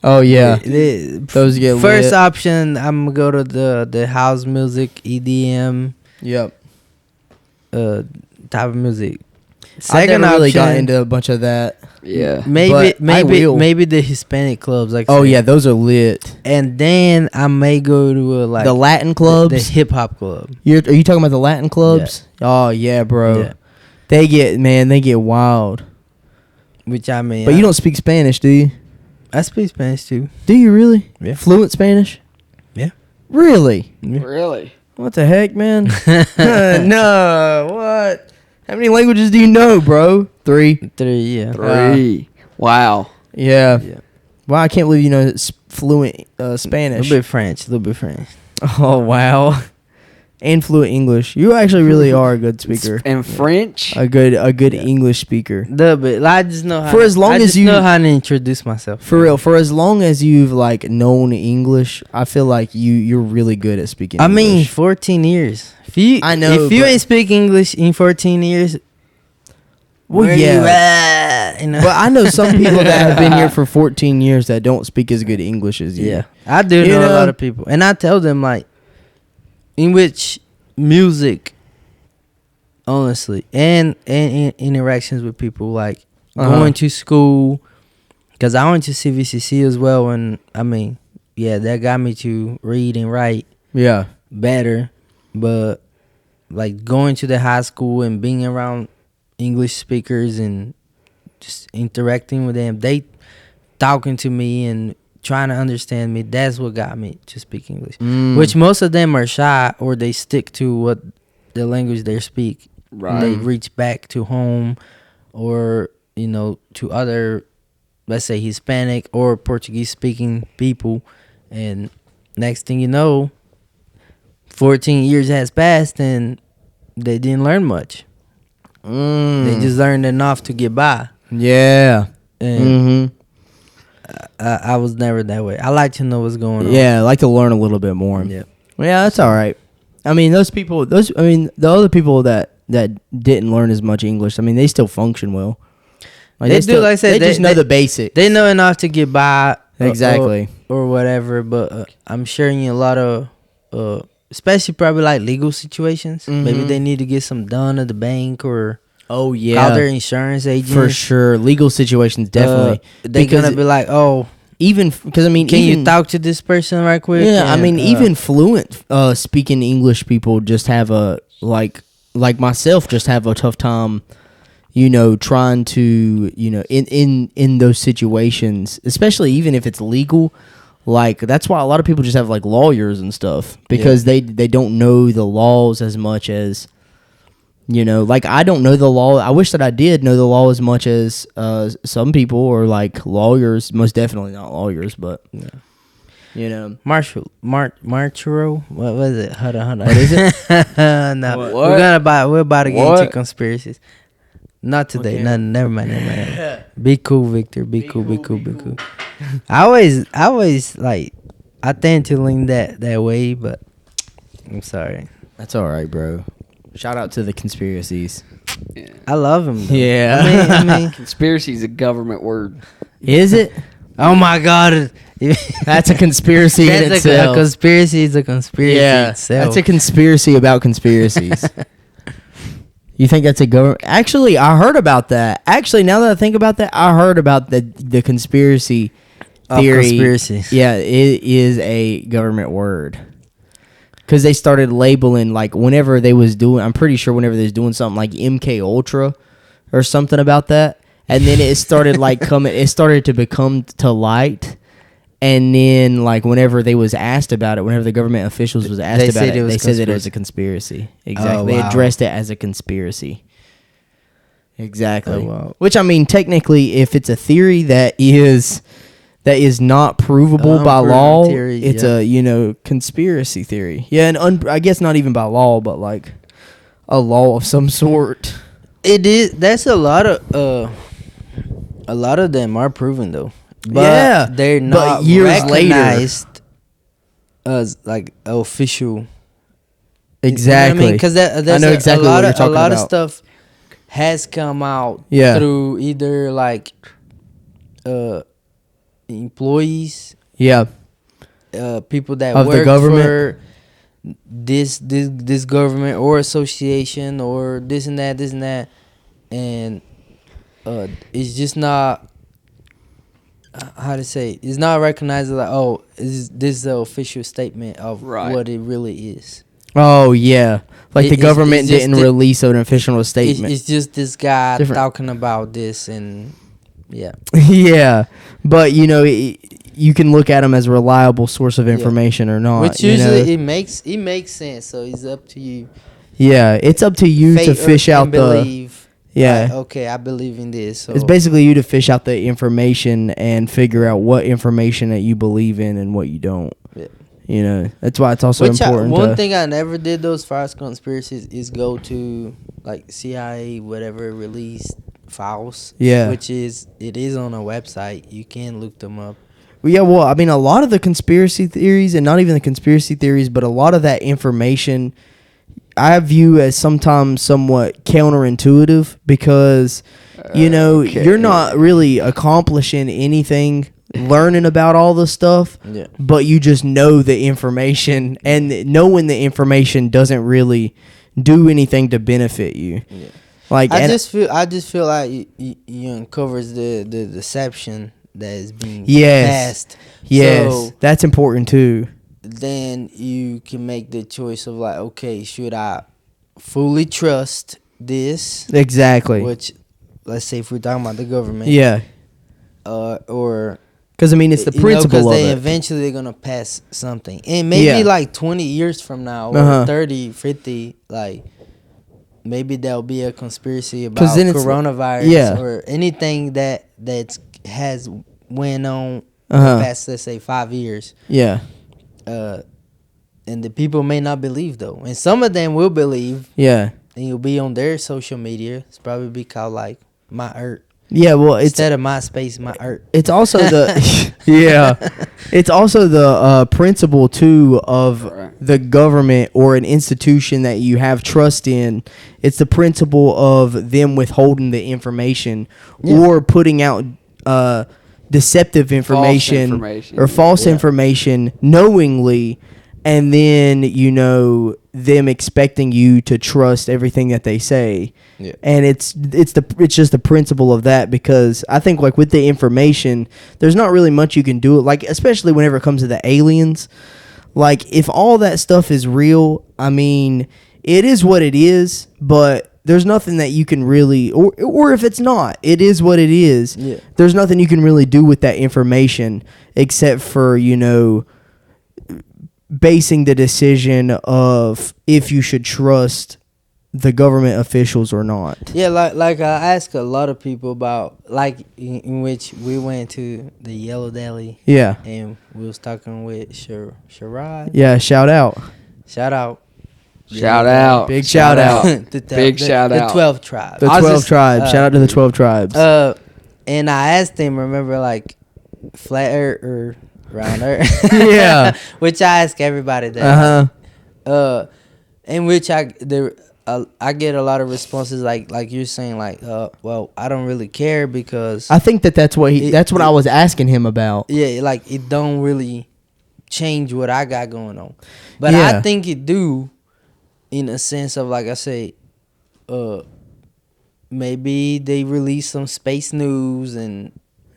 Oh yeah. Those get first lit. option. I'm gonna go to the house music, EDM, Yep. type of music. I've Second never really got option, into a bunch of that. Yeah. maybe but I will. maybe the Hispanic clubs. Like Oh say. yeah, those are lit. And then I may go to like The Latin the clubs. hip hop club. Are you talking about the Latin clubs? Oh yeah, bro. Yeah. They get wild. Which I mean, But you don't speak Spanish, do you? I speak Spanish too. Do you really? Yeah. Fluent Spanish? Yeah. Really? Really? What the heck, man? No, what? How many languages do you know, bro? 3. 3, yeah. 3. Wow. Yeah. Yeah. Wow, I can't believe you know fluent A Spanish. little bit French. Oh, wow. And fluent English. You actually really are a good speaker. And French? A good English speaker. Little bit. Like, I just know how. For as long I as just you- know how to introduce myself. For real, for as long as you've like known English, I feel like you're really good at speaking I mean, English. 14 years. I know. If you but- ain't speak English in 14 years, Well, where yeah. you at? You know? But I know some people that have been here for 14 years that don't speak as good English as you. Yeah, I do You know a know? lot of people, and I tell them like, in which music, honestly, and in interactions with people, like going to school, because I went to CVCC as well, and I mean, yeah, that got me to read and write Yeah. better, but like going to the high school and being around English speakers and just interacting with them, they talking to me and trying to understand me, that's what got me to speak English. Which most of them are shy, or they stick to what the language they speak. Right. They reach back to home, or you know, to other, let's say, Hispanic or Portuguese speaking people, and next thing you know, 14 years has passed and they didn't learn much. They just learned enough to get by. Yeah. And I was never that way. I like to know what's going on. Yeah, I like to learn a little bit more. Yeah. Well, yeah, that's all right. I mean, the other people that didn't learn as much English, I mean, they still function well. Like, They do, like I said, they just know the basics. They know enough to get by. Exactly. Or whatever, but I'm sure in a lot of, especially probably like legal situations, maybe they need to get some done at the bank or Oh yeah, call their insurance agent. for sure. Legal situations definitely. They're Because gonna be like, oh, even because I mean, can even, you talk to this person right quick? Yeah, I And, mean, even fluent speaking English people just have a like myself just have a tough time, you know, trying to, you know, in those situations, especially even if it's legal. Like, that's why a lot of people just have like lawyers and stuff, because they don't know the laws as much as, you know, like I don't know the law. I wish that I did know the law as much as some people, or like lawyers. Most definitely not lawyers, but you know, Marshall, Marchero, what was it? Hold on. What is it? No, What? we're about to get What? into conspiracies. Not today. Okay. No, never mind. Be cool, Victor. Be cool. I always like, I tend to lean that way, but I'm sorry. that's all right, bro. Shout out to the conspiracies. I love him. Though. Yeah. I mean, Conspiracy is a government word. Is it? oh my God, That's a conspiracy in that's itself. a conspiracy. Is a conspiracy itself. that's a conspiracy about conspiracies. You think that's a government? Actually, I heard about that. Actually, now that I think about that, I heard about the conspiracy Of theory. conspiracies. Yeah, it is a government word. Because they started labeling, like, whenever they was doing, I'm pretty sure whenever they was doing something like MK Ultra or something about that, and then it started like it started to become to light. And then, like, whenever they was asked about it, whenever the government officials was asked They about said it, it was they said that it was conspiracy. a conspiracy. Exactly. Oh, They wow. addressed it as a conspiracy. Exactly. Oh, wow. Which, I mean, technically, if it's a theory that is not provable by Unproven law, theory, it's yeah. a, you know, conspiracy theory. Yeah, and I guess not even by law, but like a law of some sort. It is. That's a lot of them are proven though. But Yeah, they're but not years later. recognized as like official. Exactly. Because that's I know exactly a lot what you're of talking a lot about. of stuff has come out Yeah. through either like employees, Yeah. people that Of the work government? for this government or association or this and that, and it's just not how to say, it's not recognized as like, oh, this is the official statement of Right. what it really is. Oh yeah, like the It's government just didn't the- release an official statement. It's just this guy Different. talking about this, and Yeah. Yeah, but you can look at them as a reliable source of information or not. Which usually it makes sense. So it's up to you. Yeah, it's up to you to fish out the. Believe. Yeah. Okay, I believe in this. So. It's basically you to fish out the information and figure out what information that you believe in and what you don't. Yeah. That's why it's also important. One thing I never did those far as conspiracies is go to like CIA, whatever, released files. Yeah. Which it is on a website. You can look them up. Yeah, well, I mean, a lot of the conspiracy theories, and not even the conspiracy theories, but a lot of that information I view as sometimes somewhat counterintuitive because, you're not really accomplishing anything learning about all the stuff, but you just know the information, and knowing the information doesn't really do anything to benefit you. Yeah. Like, I just feel like you uncovers the deception that is being passed. Yes, so that's important too. Then you can make the choice of like, okay, should I fully trust this? Exactly. Which, let's say, if we're talking about the government, or because I mean it's the principle of because it. Eventually they're gonna pass something, and maybe like 20 years from now, or 30, 50, like. Maybe there'll be a conspiracy about coronavirus or anything that has went on the past, let's say, 5 years. Yeah. And the people may not believe, though. And some of them will believe. Yeah. And you'll be on their social media. It's probably be called, like, My Earth. Yeah, well, instead of MySpace, My Earth. It's also the it's also the principle too of the government or an institution that you have trust in. It's the principle of them withholding the information or putting out deceptive information or false information knowingly, and then them expecting you to trust everything that they say. Yeah. And it's just the principle of that, because I think like with the information, there's not really much you can do. Like especially whenever it comes to the aliens, like if all that stuff is real, I mean, it is what it is, but there's nothing that you can really, or if it's not, it is what it is. Yeah. There's nothing you can really do with that information except for, basing the decision of if you should trust the government officials or not. Yeah, like I ask a lot of people about, like in which we went to the Yellow Deli. Yeah. And we was talking with Sharad. Yeah, shout out. Shout out. Shout out. Big shout out. Big shout out. The 12 tribes. The 12 tribes. Shout out to the 12 tribes. And I asked him, remember, like, flat earth or round earth? Yeah. Which I ask everybody that. In which I get a lot of responses like you're saying, like, well, I don't really care because I think that's what I was asking him about. Yeah, like it don't really change what I got going on. But I think it do, in a sense of, like I say, maybe they release some space news and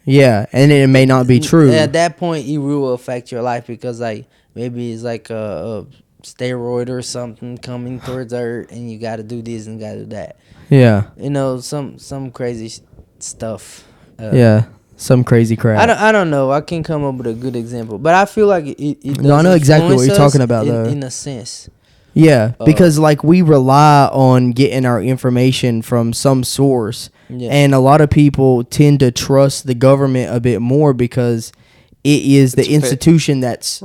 it may not be true. At that point, it will affect your life because, like, maybe it's like a steroid or something coming towards Earth, and you got to do this and got to do that. Yeah, some crazy stuff. Some crazy crap. I don't know. I can't come up with a good example, but I feel like it no, I know exactly what you're talking about, though. In a sense. Yeah, because like we rely on getting our information from some source. Yeah. And a lot of people tend to trust the government a bit more because it is the institution that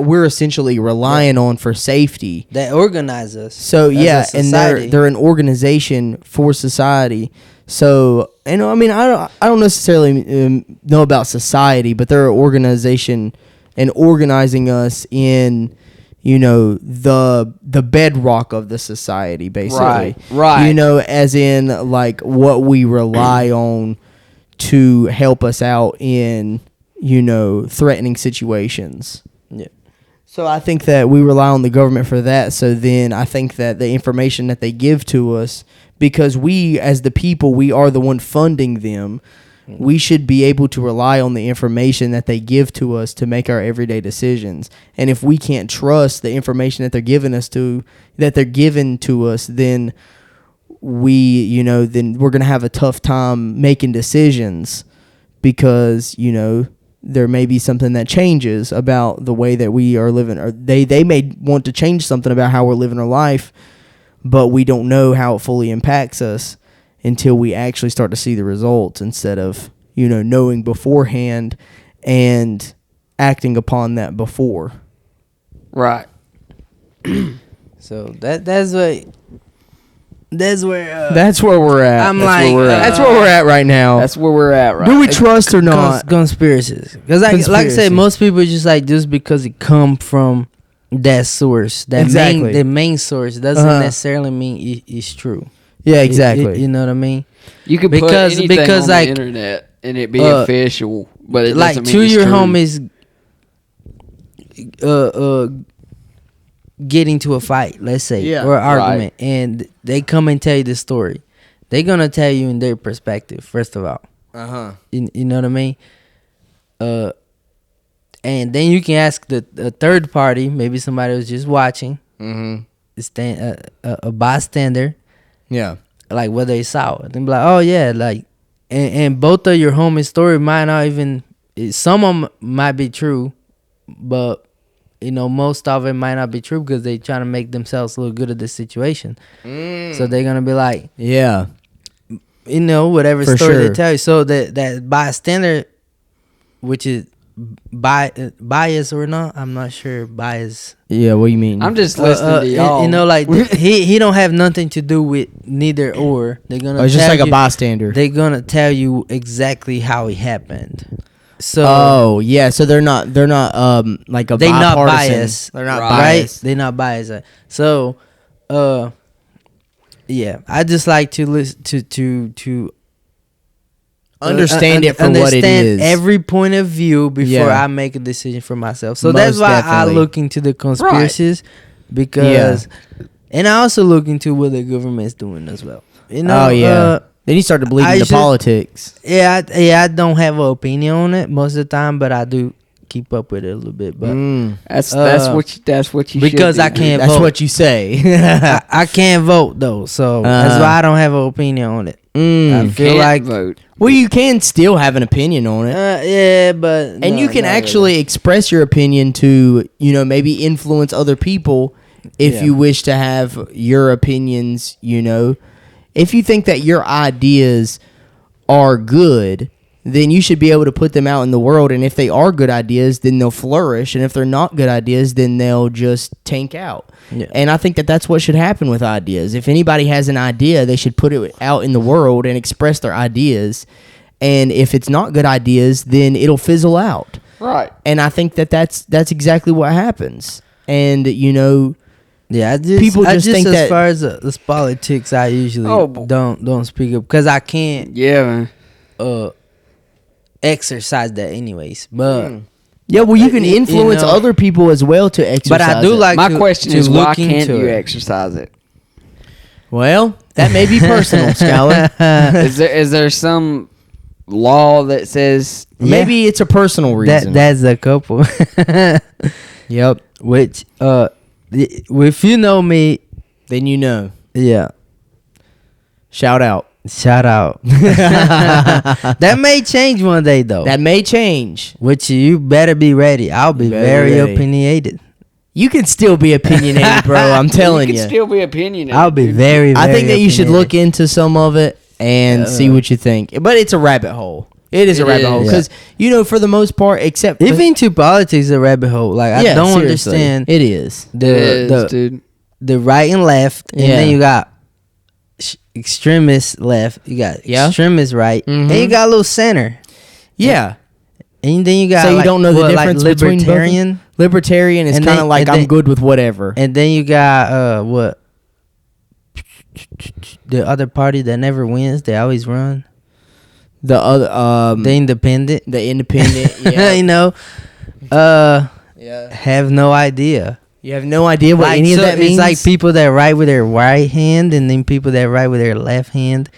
we're essentially relying on for safety. That organize us. So and they're an organization for society. So I mean I don't necessarily know about society, but they're an organization and organizing us in the bedrock of the society, basically. Right. As in, like, what we rely on to help us out in, threatening situations. Yeah. So I think that we rely on the government for that. So then I think that the information that they give to us, because we, as the people, we are the one funding them, we should be able to rely on the information that they give to us to make our everyday decisions. And if we can't trust the information that they're giving to us, then then we're gonna have a tough time making decisions because there may be something that changes about the way that we are living, or they may want to change something about how we're living our life, but we don't know how it fully impacts us until we actually start to see the results instead of knowing beforehand and acting upon that before. Right. So that's where That's where we're at. I'm That's like, where we're at. That's where we're at right now. That's where we're at, right? Do we trust or not? conspiracies. Because like I Conspiracy. said, most people just like just because it come from that source, that Exactly. the main source doesn't Uh-huh. necessarily mean it's true. Yeah, exactly. You know what I mean? You can because- put anything because, on like, the internet and it be official, but it Like doesn't mean two of it's your true. homies get into a fight, let's say, Yeah. or an Right. argument, and they come and tell you the story. They're gonna tell you in their perspective, first of all. You know what I mean? And then you can ask the third party, maybe somebody was just watching, a bystander, Yeah. like what they saw, and then be like, oh yeah, like, and both of your homies' story might not even, some of them might be true, but most of it might not be true because they trying to make themselves look good at this situation. So they're gonna be like, Yeah. whatever For story sure. they tell you. So that bystander, which is bias or not, I'm not sure. Bias. Yeah, what do you mean? I'm just listening to y'all. Like he don't have nothing to do with neither or. They're gonna. it's just tell like a you- bystander. They're gonna tell you exactly how it happened. So Oh, yeah, so they're not like a they not bipartisan. biased. They're not Right. biased. They're not biased. So, yeah, I just like to listen to Understand it for what it understand is. every point of view before Yeah. I make a decision for myself. So Most that's why definitely. I look into the conspiracies because, and I also look into what the government's doing as well. Oh, yeah. Then you start to believe I into should- politics. I don't have an opinion on it most of the time, but I do keep up with it a little bit. But That's Uh, what you because should I do. can't That's vote. what you say. I can't vote though, so that's why I don't have an opinion on it. I feel Can't like vote. Well, you can still have an opinion on it. yeah, but And you can actually express your opinion to, maybe influence other people if Yeah. you wish to have your opinions, If you think that your ideas are good, then you should be able to put them out in the world. And if they are good ideas, then they'll flourish. And if they're not good ideas, then they'll just tank out. Yeah. And I think that that's what should happen with ideas. If anybody has an idea, they should put it out in the world and express their ideas. And if it's not good ideas, then it'll fizzle out. Right. And I think that that's exactly what happens. And Yeah, People just think as that- far as this politics, I usually don't speak up because I can't Yeah, man. exercise that anyways. But yeah, well, you can You influence know- other people as well to exercise. but I do it. like My to, question to is, why look can't into you it. exercise it? Well, that may be personal, Skyler. Is there some law that says Yeah. Maybe it's a personal reason. That's a couple. Yep. Which if you know me, Then you know. yeah, Shout out. shout out. That may change one day though. That may change. Which you better be ready. I'll be Better very ready. opinionated. You can still be opinionated, bro. I'm telling you you. can still be opinionated. I'll be dude. very. I think that you should look opinionated. into some of it and see what you think. But it's a rabbit hole. It is a It rabbit is. hole because for the most part, except Even to politics, a rabbit hole. Like I don't seriously. understand It is. It is, dude. the right and left, and Yeah. then you got extremist left, you got Yeah. extremist right, and you Mhm. got a little center, Yeah. and then you got So you like, don't know the difference between both of them? libertarian, Libertarian is And kind then- of like and I'm then- good with whatever. and then you got what the other party that never wins, they always run, The other the independent, the independent, yeah. you know, Yeah. have no idea. You have no idea what Like, any of so that means. it's like people that write with their right hand, and then people that write with their left hand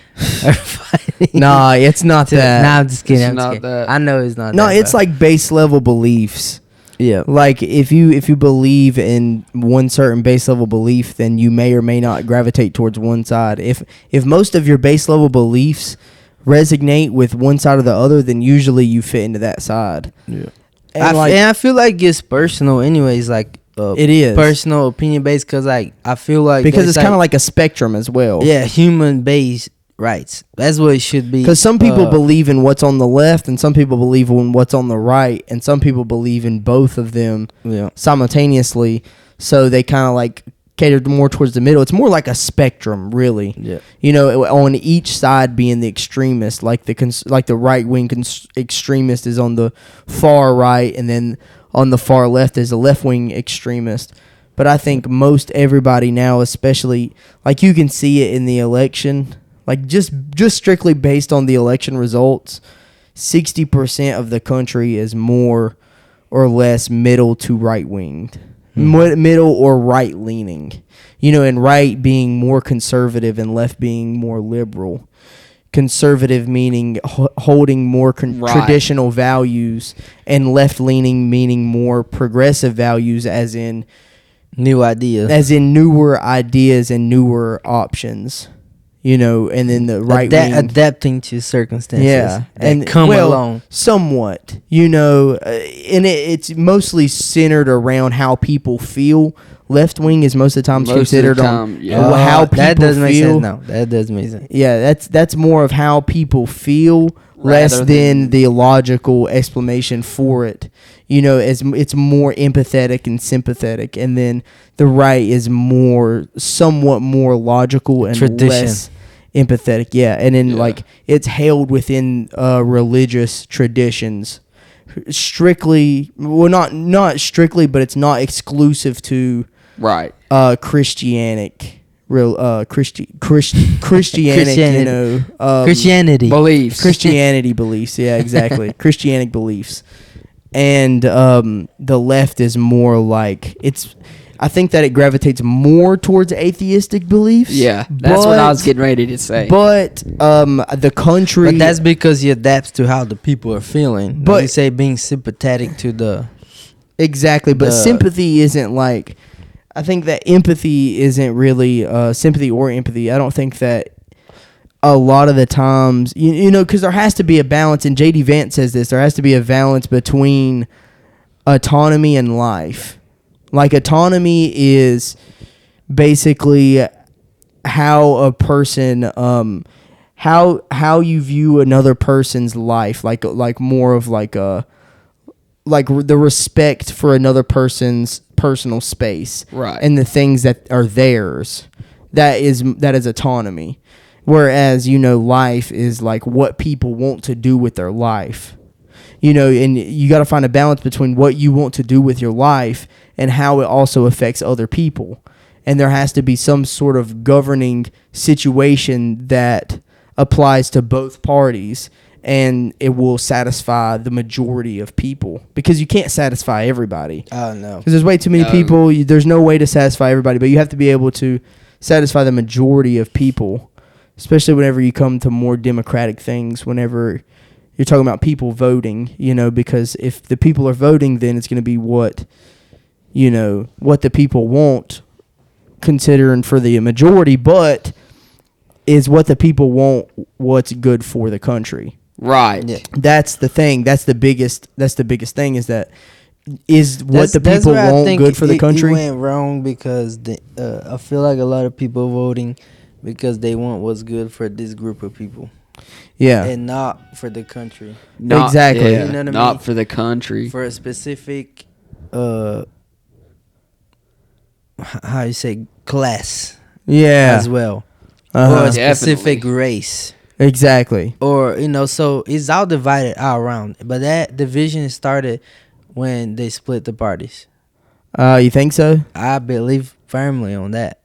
are fighting. Nah, it's not that. Nah, I'm just kidding. It's I'm just not kidding. that. I know it's not. No, that, it's but- like base level beliefs. Yeah. Like if you believe in one certain base level belief, then you may or may not gravitate towards one side. If most of your base level beliefs resonate with one side or the other, then usually you fit into that side. Yeah. And I feel like it's personal anyways, like it is personal opinion based, because like I feel like because it's kind of like a spectrum as well. yeah, human based rights. That's what it should be. Because some people believe in what's on the left, and some people believe in what's on the right, and some people believe in both of them simultaneously. So they kind of like cater more towards the middle. It's more like a spectrum, really. Yeah. You know, on each side being the extremist, like the right wing extremist is on the far right, and then on the far left is a left wing extremist. But I think most everybody now, especially like you can see it in the election. Like just strictly based on the election results, 60% of the country is more or less middle to right winged, middle or right leaning. You know, and right being more conservative and left being more liberal. Conservative meaning holding more traditional values, and left leaning meaning more progressive values, as in newer ideas and newer options. You know, and then the right wing adapting to circumstances. Yeah, and come along somewhat. You know, and it's mostly centered around how people feel. Left wing is most of the time considered on how people that does feel. Make sense now. That does make sense. Yeah, that's more of how people feel, less than the logical explanation for it. You know, it's more empathetic and sympathetic, and then the right is somewhat more logical and less empathetic. Yeah, and then like it's held within religious traditions, strictly. Well, not strictly, but it's not exclusive to Christianic. Christianic, you know, Christianity beliefs. Yeah, exactly. Christianic beliefs. And the left is more like I think that it gravitates more towards atheistic beliefs. Yeah, that's what I was getting ready to say. But the country... But that's because he adapts to how the people are feeling. But you say being sympathetic to the... Exactly, but sympathy isn't like... I think that empathy isn't really sympathy or empathy. I don't think that a lot of the times... You know, because there has to be a balance, and J.D. Vance says this, there has to be a balance between autonomy and life. Like, autonomy is basically how a person, how you view another person's life, like more of like the respect for another person's personal space, right? And the things that are theirs. That is autonomy. Whereas, you know, life is like what people want to do with their life. You know, and you got to find a balance between what you want to do with your life and how it also affects other people. And there has to be some sort of governing situation that applies to both parties, and it will satisfy the majority of people, because you can't satisfy everybody. Oh, no. Because there's way too many people. There's no way to satisfy everybody, but you have to be able to satisfy the majority of people, especially whenever you come to more democratic things, whenever you're talking about people voting, you know, because if the people are voting, then it's going to be what the people want, considering for the majority, but is what the people want what's good for the country. Right. Yeah. That's the thing. That's the biggest thing, is that what the people want good for the country. It went wrong because I feel like a lot of people voting because they want what's good for this group of people. Yeah. And not for the country. Exactly. Yeah, you know what I not mean? for the country. For a specific how you say class. Yeah. As well. Uh-huh. Or a specific race. Exactly. Or, you know, so it's all divided all around. But that division started when they split the parties. You think so? I believe firmly on that.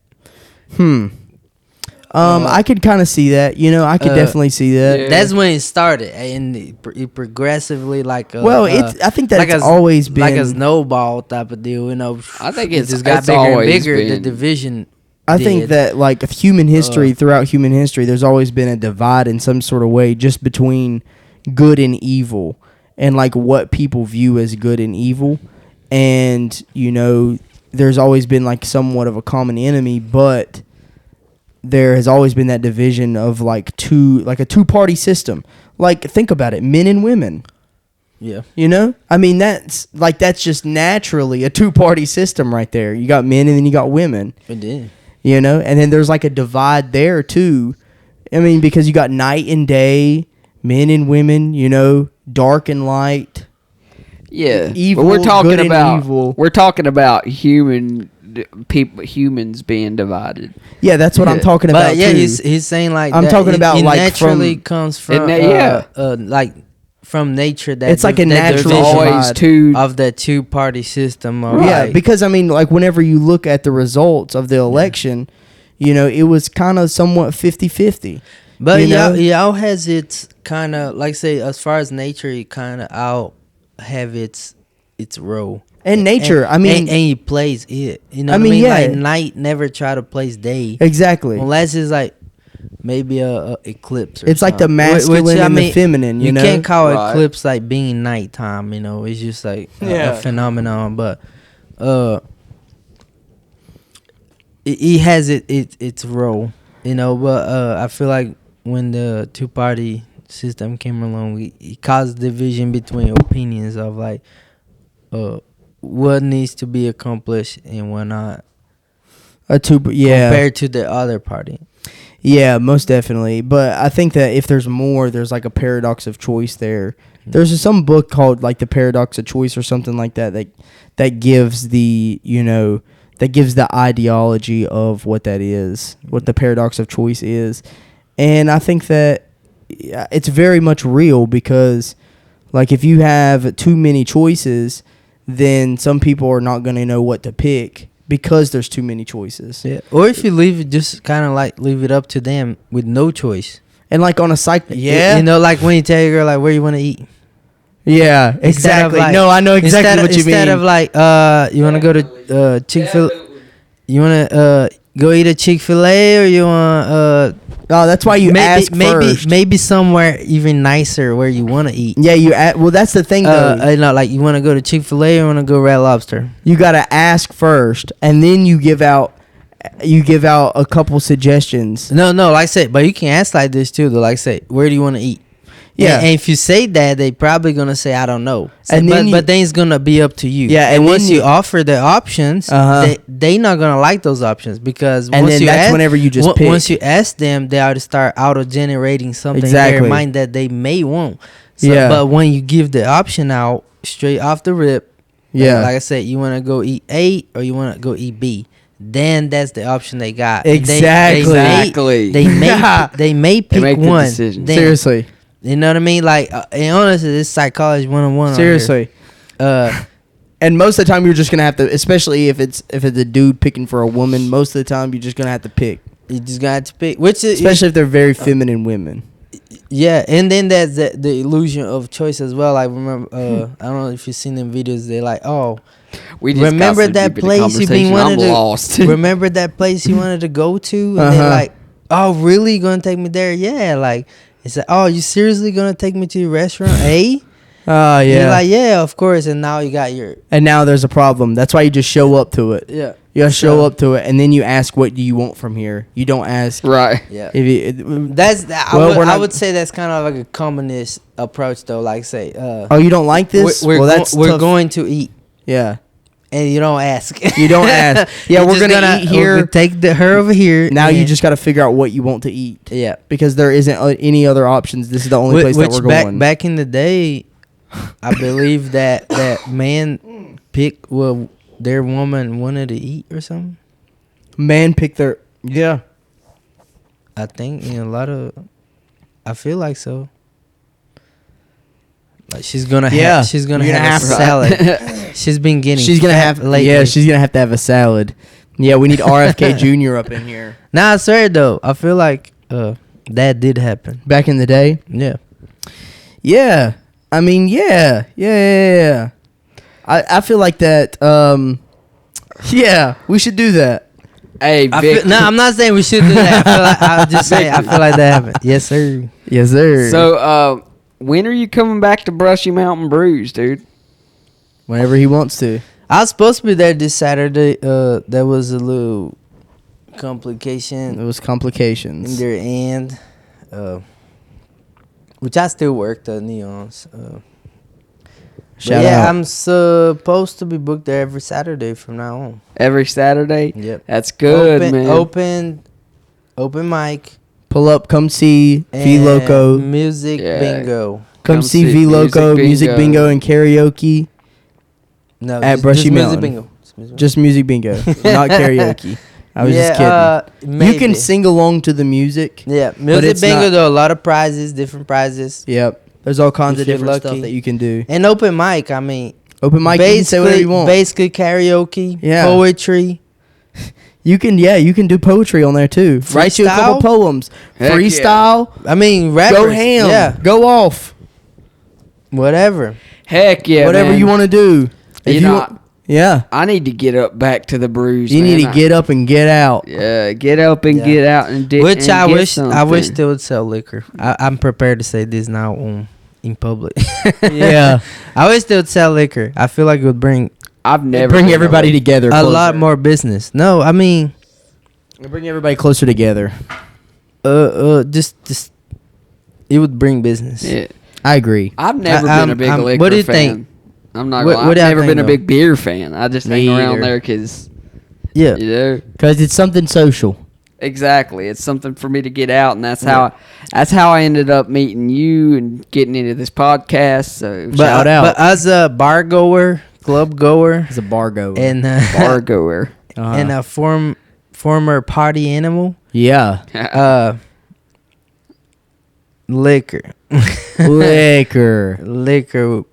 I could kind of see that. You know, I could definitely see that. Yeah. That's when it started, and it progressively I think that it's always been like a snowball type of deal. You know, I think it just got bigger and bigger. The division. I think that like human history, throughout human history, there's always been a divide in some sort of way, just between good and evil, and like what people view as good and evil. and there's always been like somewhat of a common enemy, but there has always been that division of like a two-party system. Like, think about it, men and women. Yeah. I mean, that's just naturally a two-party system right there. You got men and then you got women. It did. And then there's like a divide there too. I mean, because you got night and day, men and women, dark and light. Yeah, Evil, but we're talking about humans being divided. Yeah, that's what I'm talking about. But yeah, too. he's saying like I'm that talking about it like naturally from comes from like from nature. That it's like a natural There's always divide. two. of the two-party system. Of Yeah, like, because I mean, like whenever you look at the results of the election, it was kind of somewhat 50-50. but y'all has its kind of like say as far as nature, it kind of out have its role. And nature, I mean, and he plays it. You know I what mean, I mean? yeah. Like night never try to place day. exactly. Unless it's like maybe a eclipse. Or It's like the something. masculine I and mean, the feminine. You can't call Right. eclipse like being nighttime. It's just like a phenomenon. But it has its role. But I feel like when the two-party system came along, it caused division between opinions of like what needs to be accomplished and what not compared to the other party. Yeah, most definitely. But I think that if there's more, there's like a paradox of choice there. There's some book called like The Paradox of Choice or something like that gives the ideology of what that is, what the paradox of choice is. And I think that it's very much real because like if you have too many choices, then some people are not going to know what to pick because there's too many choices. Yeah. Or if you leave it, just kind of like leave it up to them with no choice. And like on a cycle, Like when you tell your girl like where you want to eat. Yeah, exactly. Like, no, I know exactly what you mean. Instead of like, you want to go to Chick-fil-A, you want to go eat a Chick-fil-A, or you want oh, that's why you ask first. Maybe somewhere even nicer where you want to eat. Yeah, well, that's the thing though. Like you want to go to Chick-fil-A or want to go Red Lobster. You gotta ask first, and then you give out a couple suggestions. No, like I said, but you can ask like this too. Though, like I say, where do you want to eat? Yeah, and if you say that, they probably gonna say I don't know. And but then it's gonna be up to you. Yeah, and once then you offer the options, they not gonna like those options because and once then you that's ask, whenever you just pick. Once you ask them, they ought to start auto generating something in Exactly. their mind that they may want. So, Yeah. but when you give the option out straight off the rip, Yeah. like I said, you want to go eat A or you want to go eat B. Then that's the option they got. Exactly. They may pick make the one. decision. Then- Seriously. You know what I mean? Like, and honestly, this psychology 101. Seriously. And most of the time, you're just gonna have to, especially if it's a dude picking for a woman. Most of the time, you're just gonna have to pick, you just got to pick, which is especially if they're very feminine women. yeah. And then there's the illusion of choice as well. Like, remember, I don't know if you've seen them videos. They're like, oh, We just remember got so that deep in the place you been conversation, wanted I'm to lost. remember that place you wanted to go to, and they're like, oh, really? You gonna take me there? Yeah. Like, it's like, oh, you seriously gonna take me to your restaurant? A? Oh And yeah. you're like, yeah, of course. And now you got your And now there's a problem. That's why you just show up to it. yeah. You gotta show up to it, and then you ask, "What do you want from here?" You don't ask. Right. Yeah. If you, That's Well, we're I not- would say that's kind of like a communist approach though. Like say, oh, you don't like this? we're that's we're tough. going to eat, Yeah. and you don't ask. You don't ask. Yeah, You're we're just gonna eat we're here. gonna take her over here. Now you and- just got to figure out what you want to eat yeah. because there isn't any other options. This is the only place that Which we're going. back in the day, I believe that man picked what their woman wanted to eat or something. Man pick their yeah. I think in a lot of, I feel like so. Like she's gonna have You're gonna have a have to- salad. She's been getting. She's gonna fat have lately. yeah. She's gonna have to have a salad. Yeah, we need RFK Jr. up in here. Nah, I swear though, I feel like that did happen. Back in the day. Yeah. Yeah. I mean, yeah. I feel like that. Yeah, we should do that. Hey, Vic. No, I'm not saying we should do that. I'll just say I feel like that happened. Yes, sir. Yes, sir. So, when are you coming back to Brushy Mountain Brews, dude? whenever he wants to. I was supposed to be there this Saturday. There was a little complication It was complications. in their end, which I still work the Neons. Shout yeah, out. I'm supposed to be booked there every Saturday from now on. Every Saturday. Yep. That's good, open, man. Open mic. Pull up, come see and VLoco. music Yeah. bingo. Come see VLoco, music bingo and karaoke. No, At Brushy music Mountain. bingo. Just music bingo, not karaoke. I was just kidding. Maybe. You can sing along to the music. Yeah, but music it's bingo not- though. A lot of prizes, different prizes, Yep. There's all kinds If of you're different stuff lucky. that you can do. and open mic. I mean, Open mic, you can say whatever you want. Basically karaoke, Yeah. poetry. You can do poetry on there too. Write you a couple Freestyle? poems. Heck Freestyle. I mean, rappers. Go ham. Yeah, Go off. whatever. Heck yeah, Whatever man. you want to do. You know, Yeah. I need to get up back to the brews. You man. need to get up and get out. Yeah, get up and Yeah. get out and dig. Which and I get wish something. they would sell liquor. I'm prepared to say this now in public. Yeah. I wish they would sell liquor. I feel like it would bring I've never Bring been everybody away. together. a closer. lot more business. No, I mean, Bring everybody closer together. just it would bring business. Yeah. I agree. I've never I- been a big I'm- liquor what do you fan. think? I'm not What- gonna lie. what do I've I never think, been a though? big beer fan. I just hang Me around either. there because, Yeah. you know, Because it's something social. exactly. It's something for me to get out, and that's how I ended up meeting you and getting into this podcast. So But, Shout out. But as a bar goer, club goer, It's a bar goer. and bar goer. Uh-huh. and a former party animal, yeah. liquor, Liquor. liquor.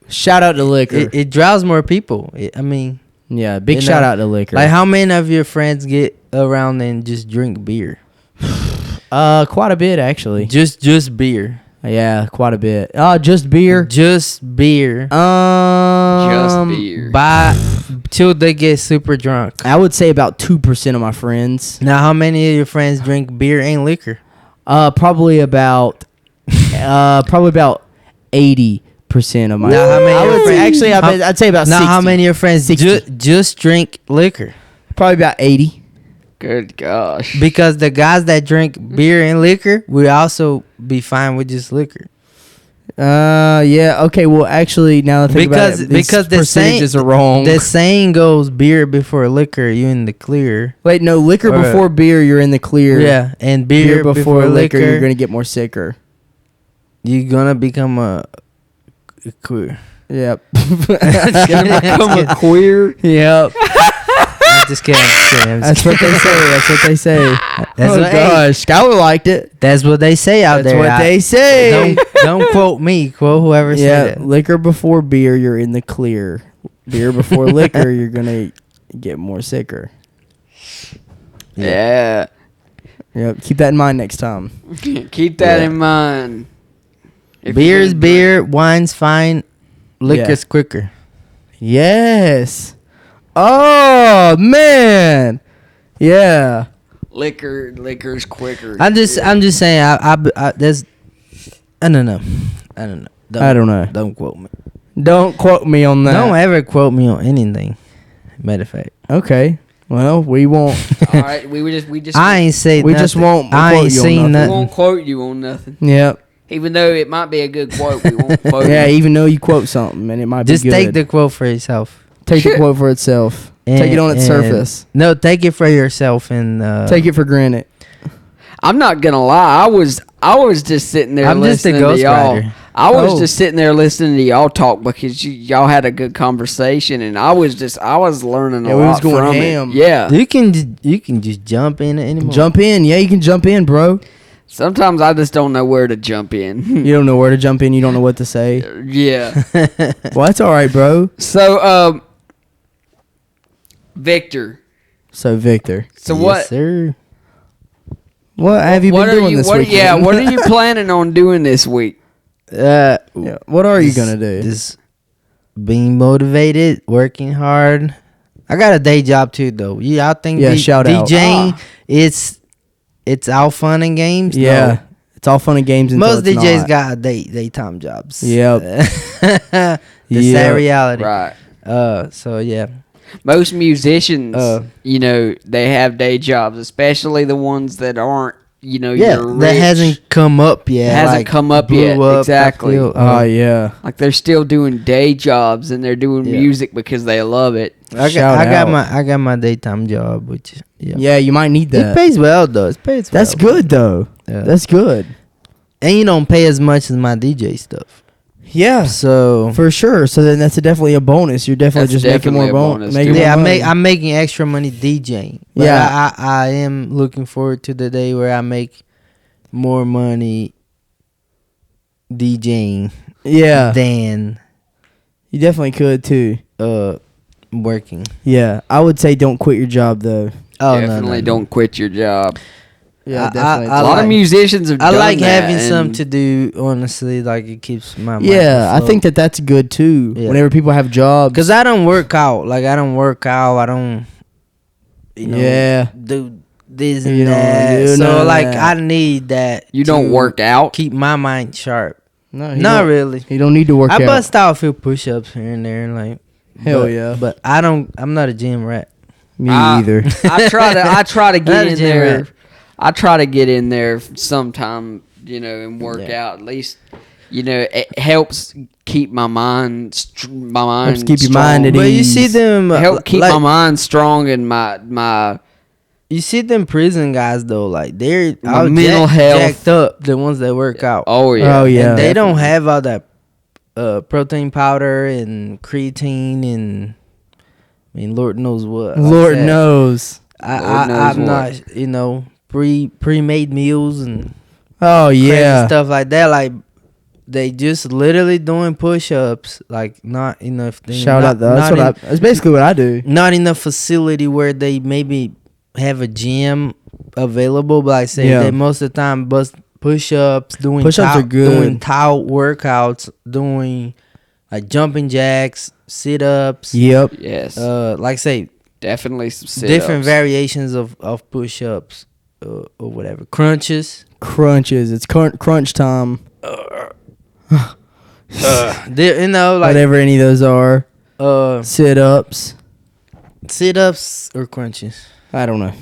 Shout out to liquor. It draws more people. I mean, yeah. Big you shout know, out to liquor. like how many of your friends get around and just drink beer? Quite a bit actually. Just beer. Yeah, quite a bit. Just beer. Just beer. Just beer. Till they get super drunk. I would say about 2% of my friends. Now, how many of your friends drink beer and liquor? Probably about 80% of my. Now, how many I of your would friends? actually, I'd say about Now, 60. how many of your friends 60. just drink liquor? Probably about 80. Good gosh. Because the guys that drink beer and liquor will also be fine with just liquor. Yeah. Okay. Well, actually, now that I think about it, these Because the percentages saying are wrong. The saying goes, beer before liquor, you in the clear. Wait, no, liquor Or- before beer, you're in the clear. Yeah, and Beer before liquor, you're gonna get more sicker. you're gonna become a queer. Yep. Become a queer. Yep. I'm just kidding. I'm That's just what they say. That's what they say. That's Oh what- gosh, Skyler liked it. That's what they say out That's there. what they say. Don't quote me. Quote whoever Yeah, said it. liquor before beer, you're in the clear. Beer before liquor, you're gonna get more sicker. Yeah. Yep. Keep that in mind next time. Keep that Yeah. in mind. If Beer's you're gonna beer, wine's fine, liquor's quicker. Yes. Oh man. Yeah. Liquor's quicker. I'm just saying. There's. I don't know. I don't know. Don't quote me. Don't quote me on that. Don't ever quote me on anything. Matter of fact, Okay. Well, we won't. All right, we just I ain't say. We nothing. just won't I quote ain't you on seen nothing. we nothing. won't quote you on nothing. Yep. Even though it might be a good quote, we won't quote Yeah. you. Even though you quote something and it might Just be good. take the quote for yourself. Take the quote for itself. Take it on its And- surface. No, take it for yourself and Take it for granted. I'm not gonna lie. I was just sitting there I'm just a listening to y'all. ghostwriter. I was Oh. just sitting there listening to y'all talk because y'all had a good conversation, and I was learning a Yeah, we was lot going from ham. it. Yeah. You can just jump in anymore. Jump in. Yeah, you can jump in, bro. Sometimes I just don't know where to jump in. You don't know where to jump in. You don't know what to say. Yeah. Well, that's all right, bro. So, Victor. So, Victor, So Yes, what? sir. what have you what been are doing you? this What? week? Yeah. What are you planning on doing this week? Yeah, what are you Just- gonna do? Just being motivated, working hard. I got a day job too, though. Yeah, I think Yeah, shout out. DJing. It's all fun and games. Yeah, No. it's all fun and games. Until Most it's DJs not. got daytime jobs. Yep. The Yep. sad reality. Right. So yeah. Most musicians, Uh, they have day jobs, especially the ones that aren't, Yeah, you're rich. that hasn't come up yet. Hasn't come up yet, blew up, I exactly. feel, Oh yeah. Like they're still doing day jobs and they're doing Yeah. music because they love it. I Shout out. got my daytime job, which Yeah, you might need it that. pays well though. It pays. That's well. good though. Yeah. That's good. And you don't pay as much as my DJ stuff. Yeah, So for sure. So then that's definitely a bonus. You're definitely That's just making more definitely a bonus, making too. more yeah, money. I'm making extra money DJing. But Yeah. I am looking forward to the day where I make more money DJing Yeah, than you definitely could too. working. Yeah, I would say don't quit your job though. Oh Definitely no. don't quit your job. Yeah, I- definitely. I A lot like- of musicians have I done like that, having and something to do. Honestly, like it keeps my mind Yeah, I afloat. think that's good too. Yeah. Whenever people have jobs. Cause I don't work out. Like I don't work out. I don't. Yeah. Do this You and don't that. do none So of like that. I need that. you don't to work out. Keep my mind sharp. No, you Not don't- really. You don't need to work I out. bust out a few push-ups here and there, like. Hell but- yeah. But I don't. I'm not a gym rat. Me I- either. I try to Not get a in gym there. rat. I try to get in there sometime, and work Yeah. out. At least, it helps keep my mind. My mind Helps keep your strong. mind at But you ease. see them. Help keep like, my mind strong and my You see them prison guys though, like they're My all mental health. jacked up. The ones that work out. Oh yeah. Oh, yeah. And they don't definitely. have all that protein powder and creatine and Lord knows what. like Lord that. knows. Lord I'm knows not pre-made meals and Oh crazy yeah. stuff like that. Like they just literally doing push-ups. Like not enough. Shout not, out though. not That's basically what I do. not enough facility where they maybe have a gym available, but I say Yeah. they most of the time bust push-ups, doing Push-ups are good. doing towel workouts, doing like jumping jacks, sit-ups, Yep. Yes. like I say Definitely some sit-ups. different variations of push-ups or whatever, crunches. Crunches. It's crunch time. Like Whatever any of those are. uh Sit ups. sit-ups or crunches. I don't know.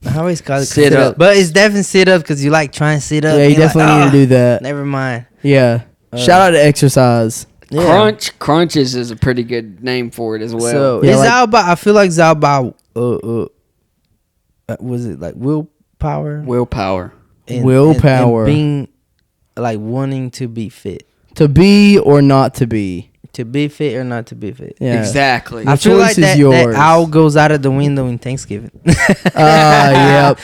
I always call it Sit-ups. sit-up, but it's definitely sit-up because you like trying to sit up. Yeah, you and you're definitely like, need to do that. Never mind. Yeah. Shout out to exercise. Yeah. Crunches is a pretty good name for it as well. So Yeah, it's like- all about. I feel like it's all about. Was it like willpower? Willpower. Willpower. and being like wanting to be fit, To be or not to be. to be fit or not to be fit. Yeah. Exactly. I feel choice like is that yours. all goes out of the window in Thanksgiving. Yep. Yeah, As soon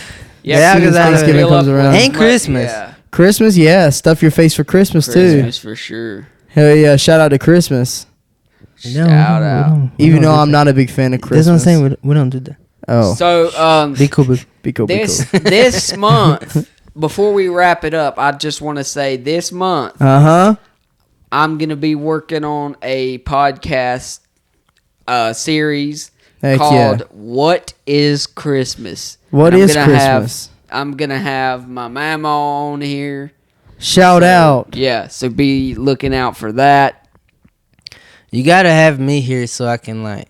as 'cause I- Thanksgiving fill comes up around. with- And Christmas. Yeah. Christmas, yeah. Stuff your face for Christmas, Christmas for sure. too. Hell yeah. Shout out to Christmas. Shout out. Even though I'm not a big fan of Christmas. That's what I'm saying. We don't do that. Oh. So Be cool. Be cool, this month, before we wrap it up, I just want to say this month Uh-huh. I'm gonna be working on a podcast series Heck called yeah. "What Is Christmas?" What And I'm is gonna Christmas? I'm gonna have my mama on here. Shout out. Yeah, so be looking out for that. You gotta have me here so I can like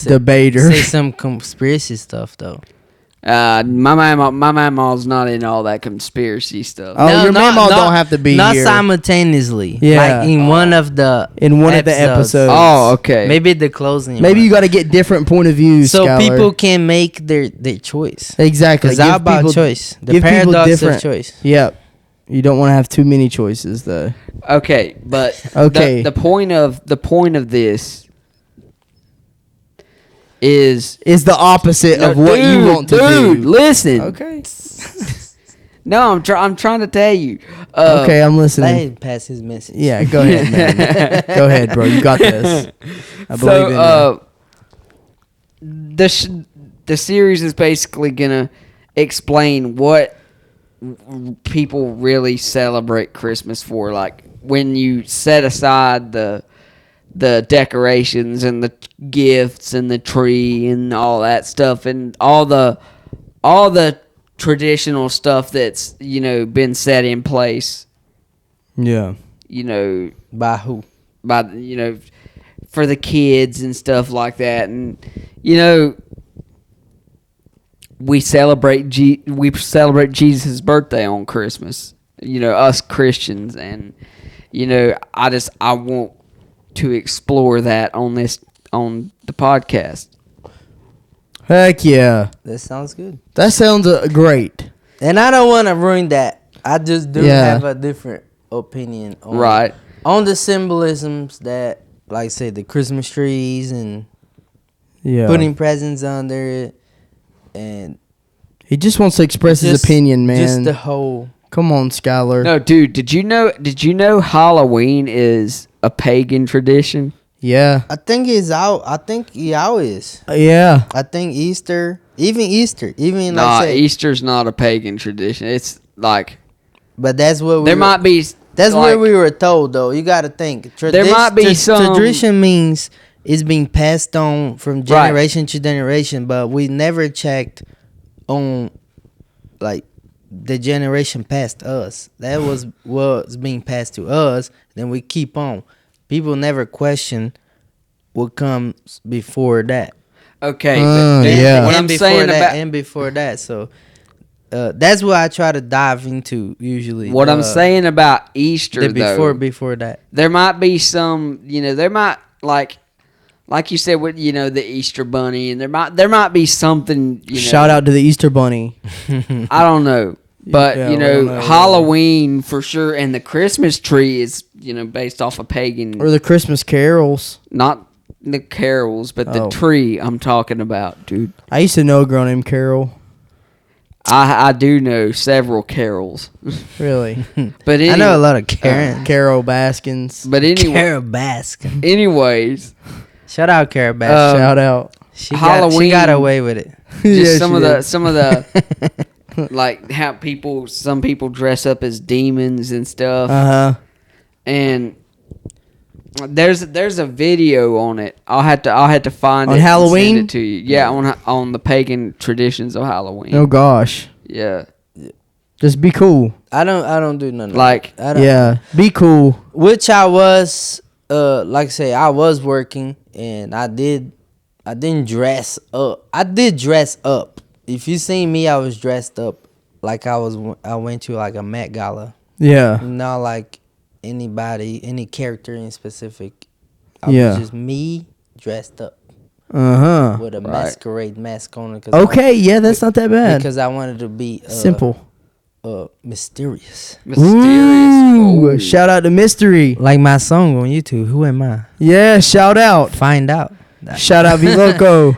Debater. say some conspiracy stuff though. My mama's not in all that conspiracy stuff. Oh, your mama don't have to be not here. simultaneously. Yeah. like in one of the In one of the episodes. Oh, okay. maybe the closing. Maybe one. you got to get different point of views, so Skyler. people can make their choice. Exactly. It's all Give about people- choice. The give people paradox different- of choice. Yep. You don't want to have too many choices, though. Okay, but Okay. the point of this is Is the opposite of what you want to dude, do. listen. Okay. No, I'm trying to tell you. Okay, I'm Let listening. him pass his message. Yeah, go ahead, man. Go ahead, bro. You got this. I believe So, in the series is basically gonna explain what people really celebrate Christmas for. Like when you set aside the decorations and the gifts and the tree and all that stuff and all the traditional stuff that's been set in place. you. Yeah. You know, By who? by for the kids and stuff like that. And you know, we celebrate Jesus' birthday on Christmas. You know, us Christians, and you know, I want to explore that on the podcast. Heck yeah. That sounds good. That sounds great. And I don't want to ruin that. I just do Yeah. have a different opinion on Right. on the symbolisms that, like, say, the Christmas trees and Yeah. putting presents under it, and He just wants to express his just- opinion, man. Just the whole. Come on, Skyler. No, dude, did you know Halloween is a pagan tradition? Yeah. I think it's out. I think it is. Yeah. I think Easter, even Nah, like say, Easter's not a pagan tradition. It's like but that's what we there were- might be. That's like, where we were told, though. You got to think. There might be some- tradition means it's being passed on from generation to generation, but we never checked on like the generation past us. That was what's being passed to us. Then we keep on. People never question what comes before that. Okay, yeah. What and I'm before saying that, about and before that. So that's what I try to dive into usually. what I'm saying about Easter, though, before that. there might be some. You know, there might like you said with the Easter Bunny, and there might be something. Shout out to the Easter Bunny. I don't know. But, Yeah, we don't know. Halloween for sure, and the Christmas tree is, based off of pagan, Or the Christmas carols. not the carols, but the Oh. tree I'm talking about, dude. I used to know a girl named Carol. I do know several carols. Really. But I know a lot of Karen. Carol Baskins. But anyway, Kara Baskin. anyways, Shout out Kara Baskin. Shout out. She Halloween- got away with it. just Yeah, some she of did. the like how some people dress up as demons and stuff. Uh-huh. And there's a video on it. I'll have to find On it and Halloween? send it to you. Yeah, on the pagan traditions of Halloween. Oh, gosh. Yeah, Just be cool. I don't do nothing. Like, I don't, Yeah. Be cool. which I was like I say, I was working and I didn't dress up. I did dress up. If you seen me, I was dressed up like I went to like a Met Gala. Yeah. Not like any character in specific. I Yeah. was just me dressed up Uh-huh. with a Right. masquerade mask on. Okay, yeah, that's not that bad. Because I wanted to be Simple. mysterious. mysterious. Ooh, Ooh. shout out to Mystery. Like my song on YouTube. Who am I? Yeah, shout out. Find out. Shout out VLoco.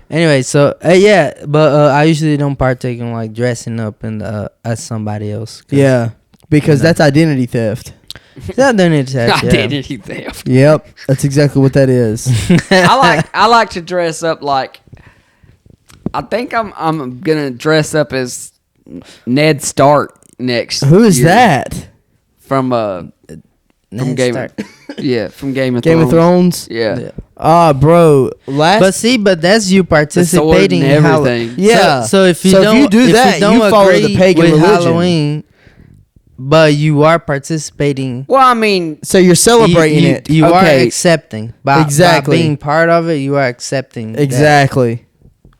Anyway, so yeah, but I usually don't partake in like dressing up and as somebody else. 'Cause Yeah, because that's identity theft. it's not doing it. Yeah. Identity theft. Yep, that's exactly what that is. I like to dress up like. I think I'm gonna dress up as Ned Stark next. Who is year that? From Ned Game Stark. yeah, from Game of Game Thrones. of Thrones? Yeah. Yeah. Ah, bro. But that's you participating and in everything. Yeah. So if you So if don't you do that, don't you follow the agree pagan with religion. Halloween, but you are participating. Well, I mean, So you're celebrating you, it. You Okay. are accepting by Exactly. being part of it. You are accepting that. Exactly.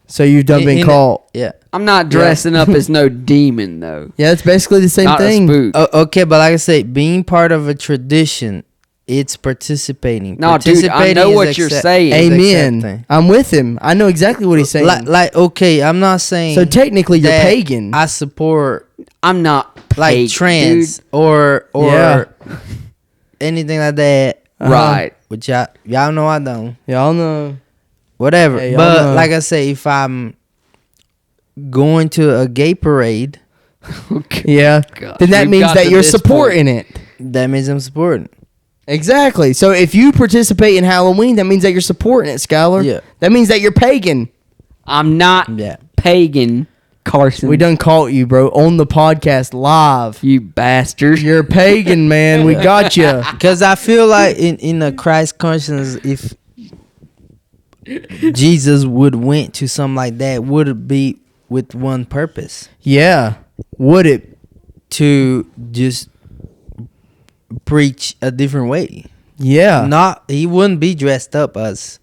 So you've done been In- caught. Yeah. I'm not dressing up as no demon though. Yeah, it's basically the same Not thing. a spook. Okay, but like I say, being part of a tradition, it's participating. No, dude, I know is what you're accept- saying. is Amen. accepting. I'm with him. I know exactly what he's saying. Like, okay, I'm not saying. So technically, you're that pagan. I support I'm not like pagan, trans dude. or Yeah. anything like that. Right. Which y'all know I don't. Y'all know. Whatever. Yeah, y'all but know. like I say, if I'm going to a gay parade, Okay. Yeah. God. Then that We've means got that to you're this supporting it. that means I'm supporting. Exactly. So if you participate in Halloween, that means that you're supporting it, Skylar. Yeah. That means that you're pagan. I'm not Yeah. pagan, Carson. We done caught you, bro, on the podcast live. You bastard. You're pagan, man. We got you. Because I feel like in a Christ conscience, if Jesus would went to something like that, would it be with one purpose? Yeah. Would it? To just preach a different way. Yeah. He wouldn't be dressed up as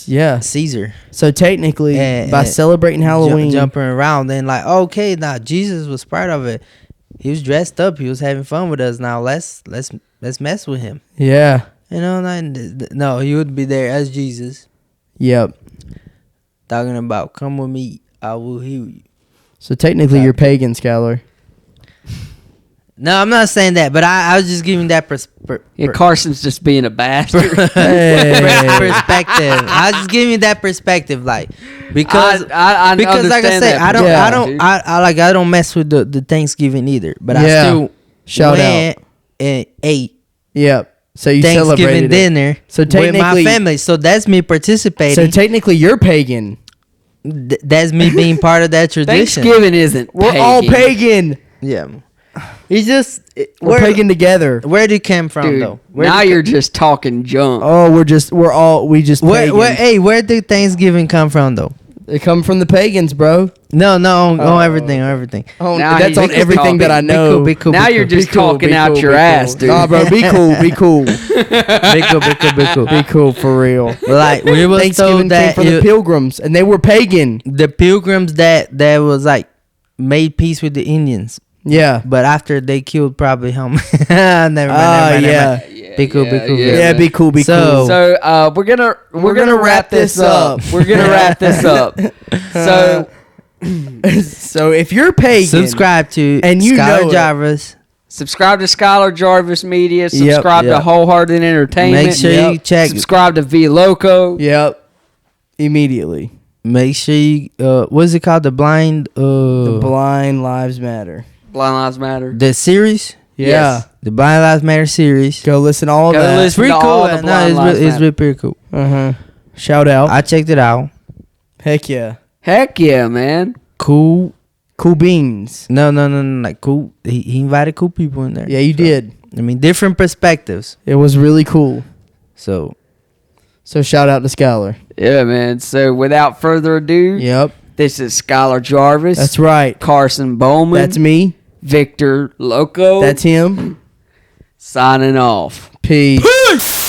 Yeah. Caesar. So technically, And- by and celebrating Halloween, jumping around, then like, okay, now Jesus was part of it. He was dressed up. He was having fun with us. Now let's mess with him. yeah, You know, no, he would be there as Jesus, yep. talking about, "Come with me, I will heal you." So technically, you're pagan, Skyler. No, I'm not saying that, but I was just giving that Yeah, Carson's just being a bastard. Hey. perspective. I was just giving you that perspective, like because I because like I understand said, that, Yeah. I don't mess with the Thanksgiving either, but I Yeah. still Shout went and ate Yep. So you Thanksgiving celebrated it. dinner So with my technically- family. So that's me So participating. technically, you're pagan. That's me being part of that tradition. Thanksgiving isn't We're all pagan. Yeah, it's just We're pagan together. Where do you come from Dude, though? now you're just talking junk. Oh, we just pagan. where did Thanksgiving come from though? They come from the pagans, bro. No, on Oh. everything, on everything. Oh, Now that's he's on just everything that I talking. know. Be cool, now be you're cool. just talking out your ass, dude. Nah, bro, be cool, be cool, Be cool. be cool for real. Like we was Thanksgiving told came that from the pilgrims, and they were pagan. the pilgrims that was like made peace with the Indians, Yeah, but after they killed probably how many? Never mind. yeah. Be cool, be cool. Yeah, be cool, be So- cool. So we're gonna wrap this up. We're gonna wrap this up. So So if you're pagan, Subscribe to And you know Skyler it. Jarvis. subscribe to Skyler Jarvis Media. Subscribe to Yep. Wholehearted Entertainment. Make sure you check. Subscribe to VLoco. Yep, immediately. Make sure you what's it called? The blind The Blind Lives Matter. Blind Lives Matter. the series. Yeah, Yes. The Blind Lives Matter series. go listen to all Go that. listen. Pretty to cool. all the No, Blind it's Lives really, Matter. pretty cool. Shout out. I checked it out. Heck yeah, Heck yeah, man. Cool. cool beans. No. Like cool. He invited cool people in there. Yeah, you did. I mean, different perspectives. It was really cool. So So shout out to Skyler. Yeah, man. So without further ado, Yep, this is Skyler Jarvis. that's right. Carson Bowman. That's me. Victor Loco. That's him. signing off. Peace. Peace!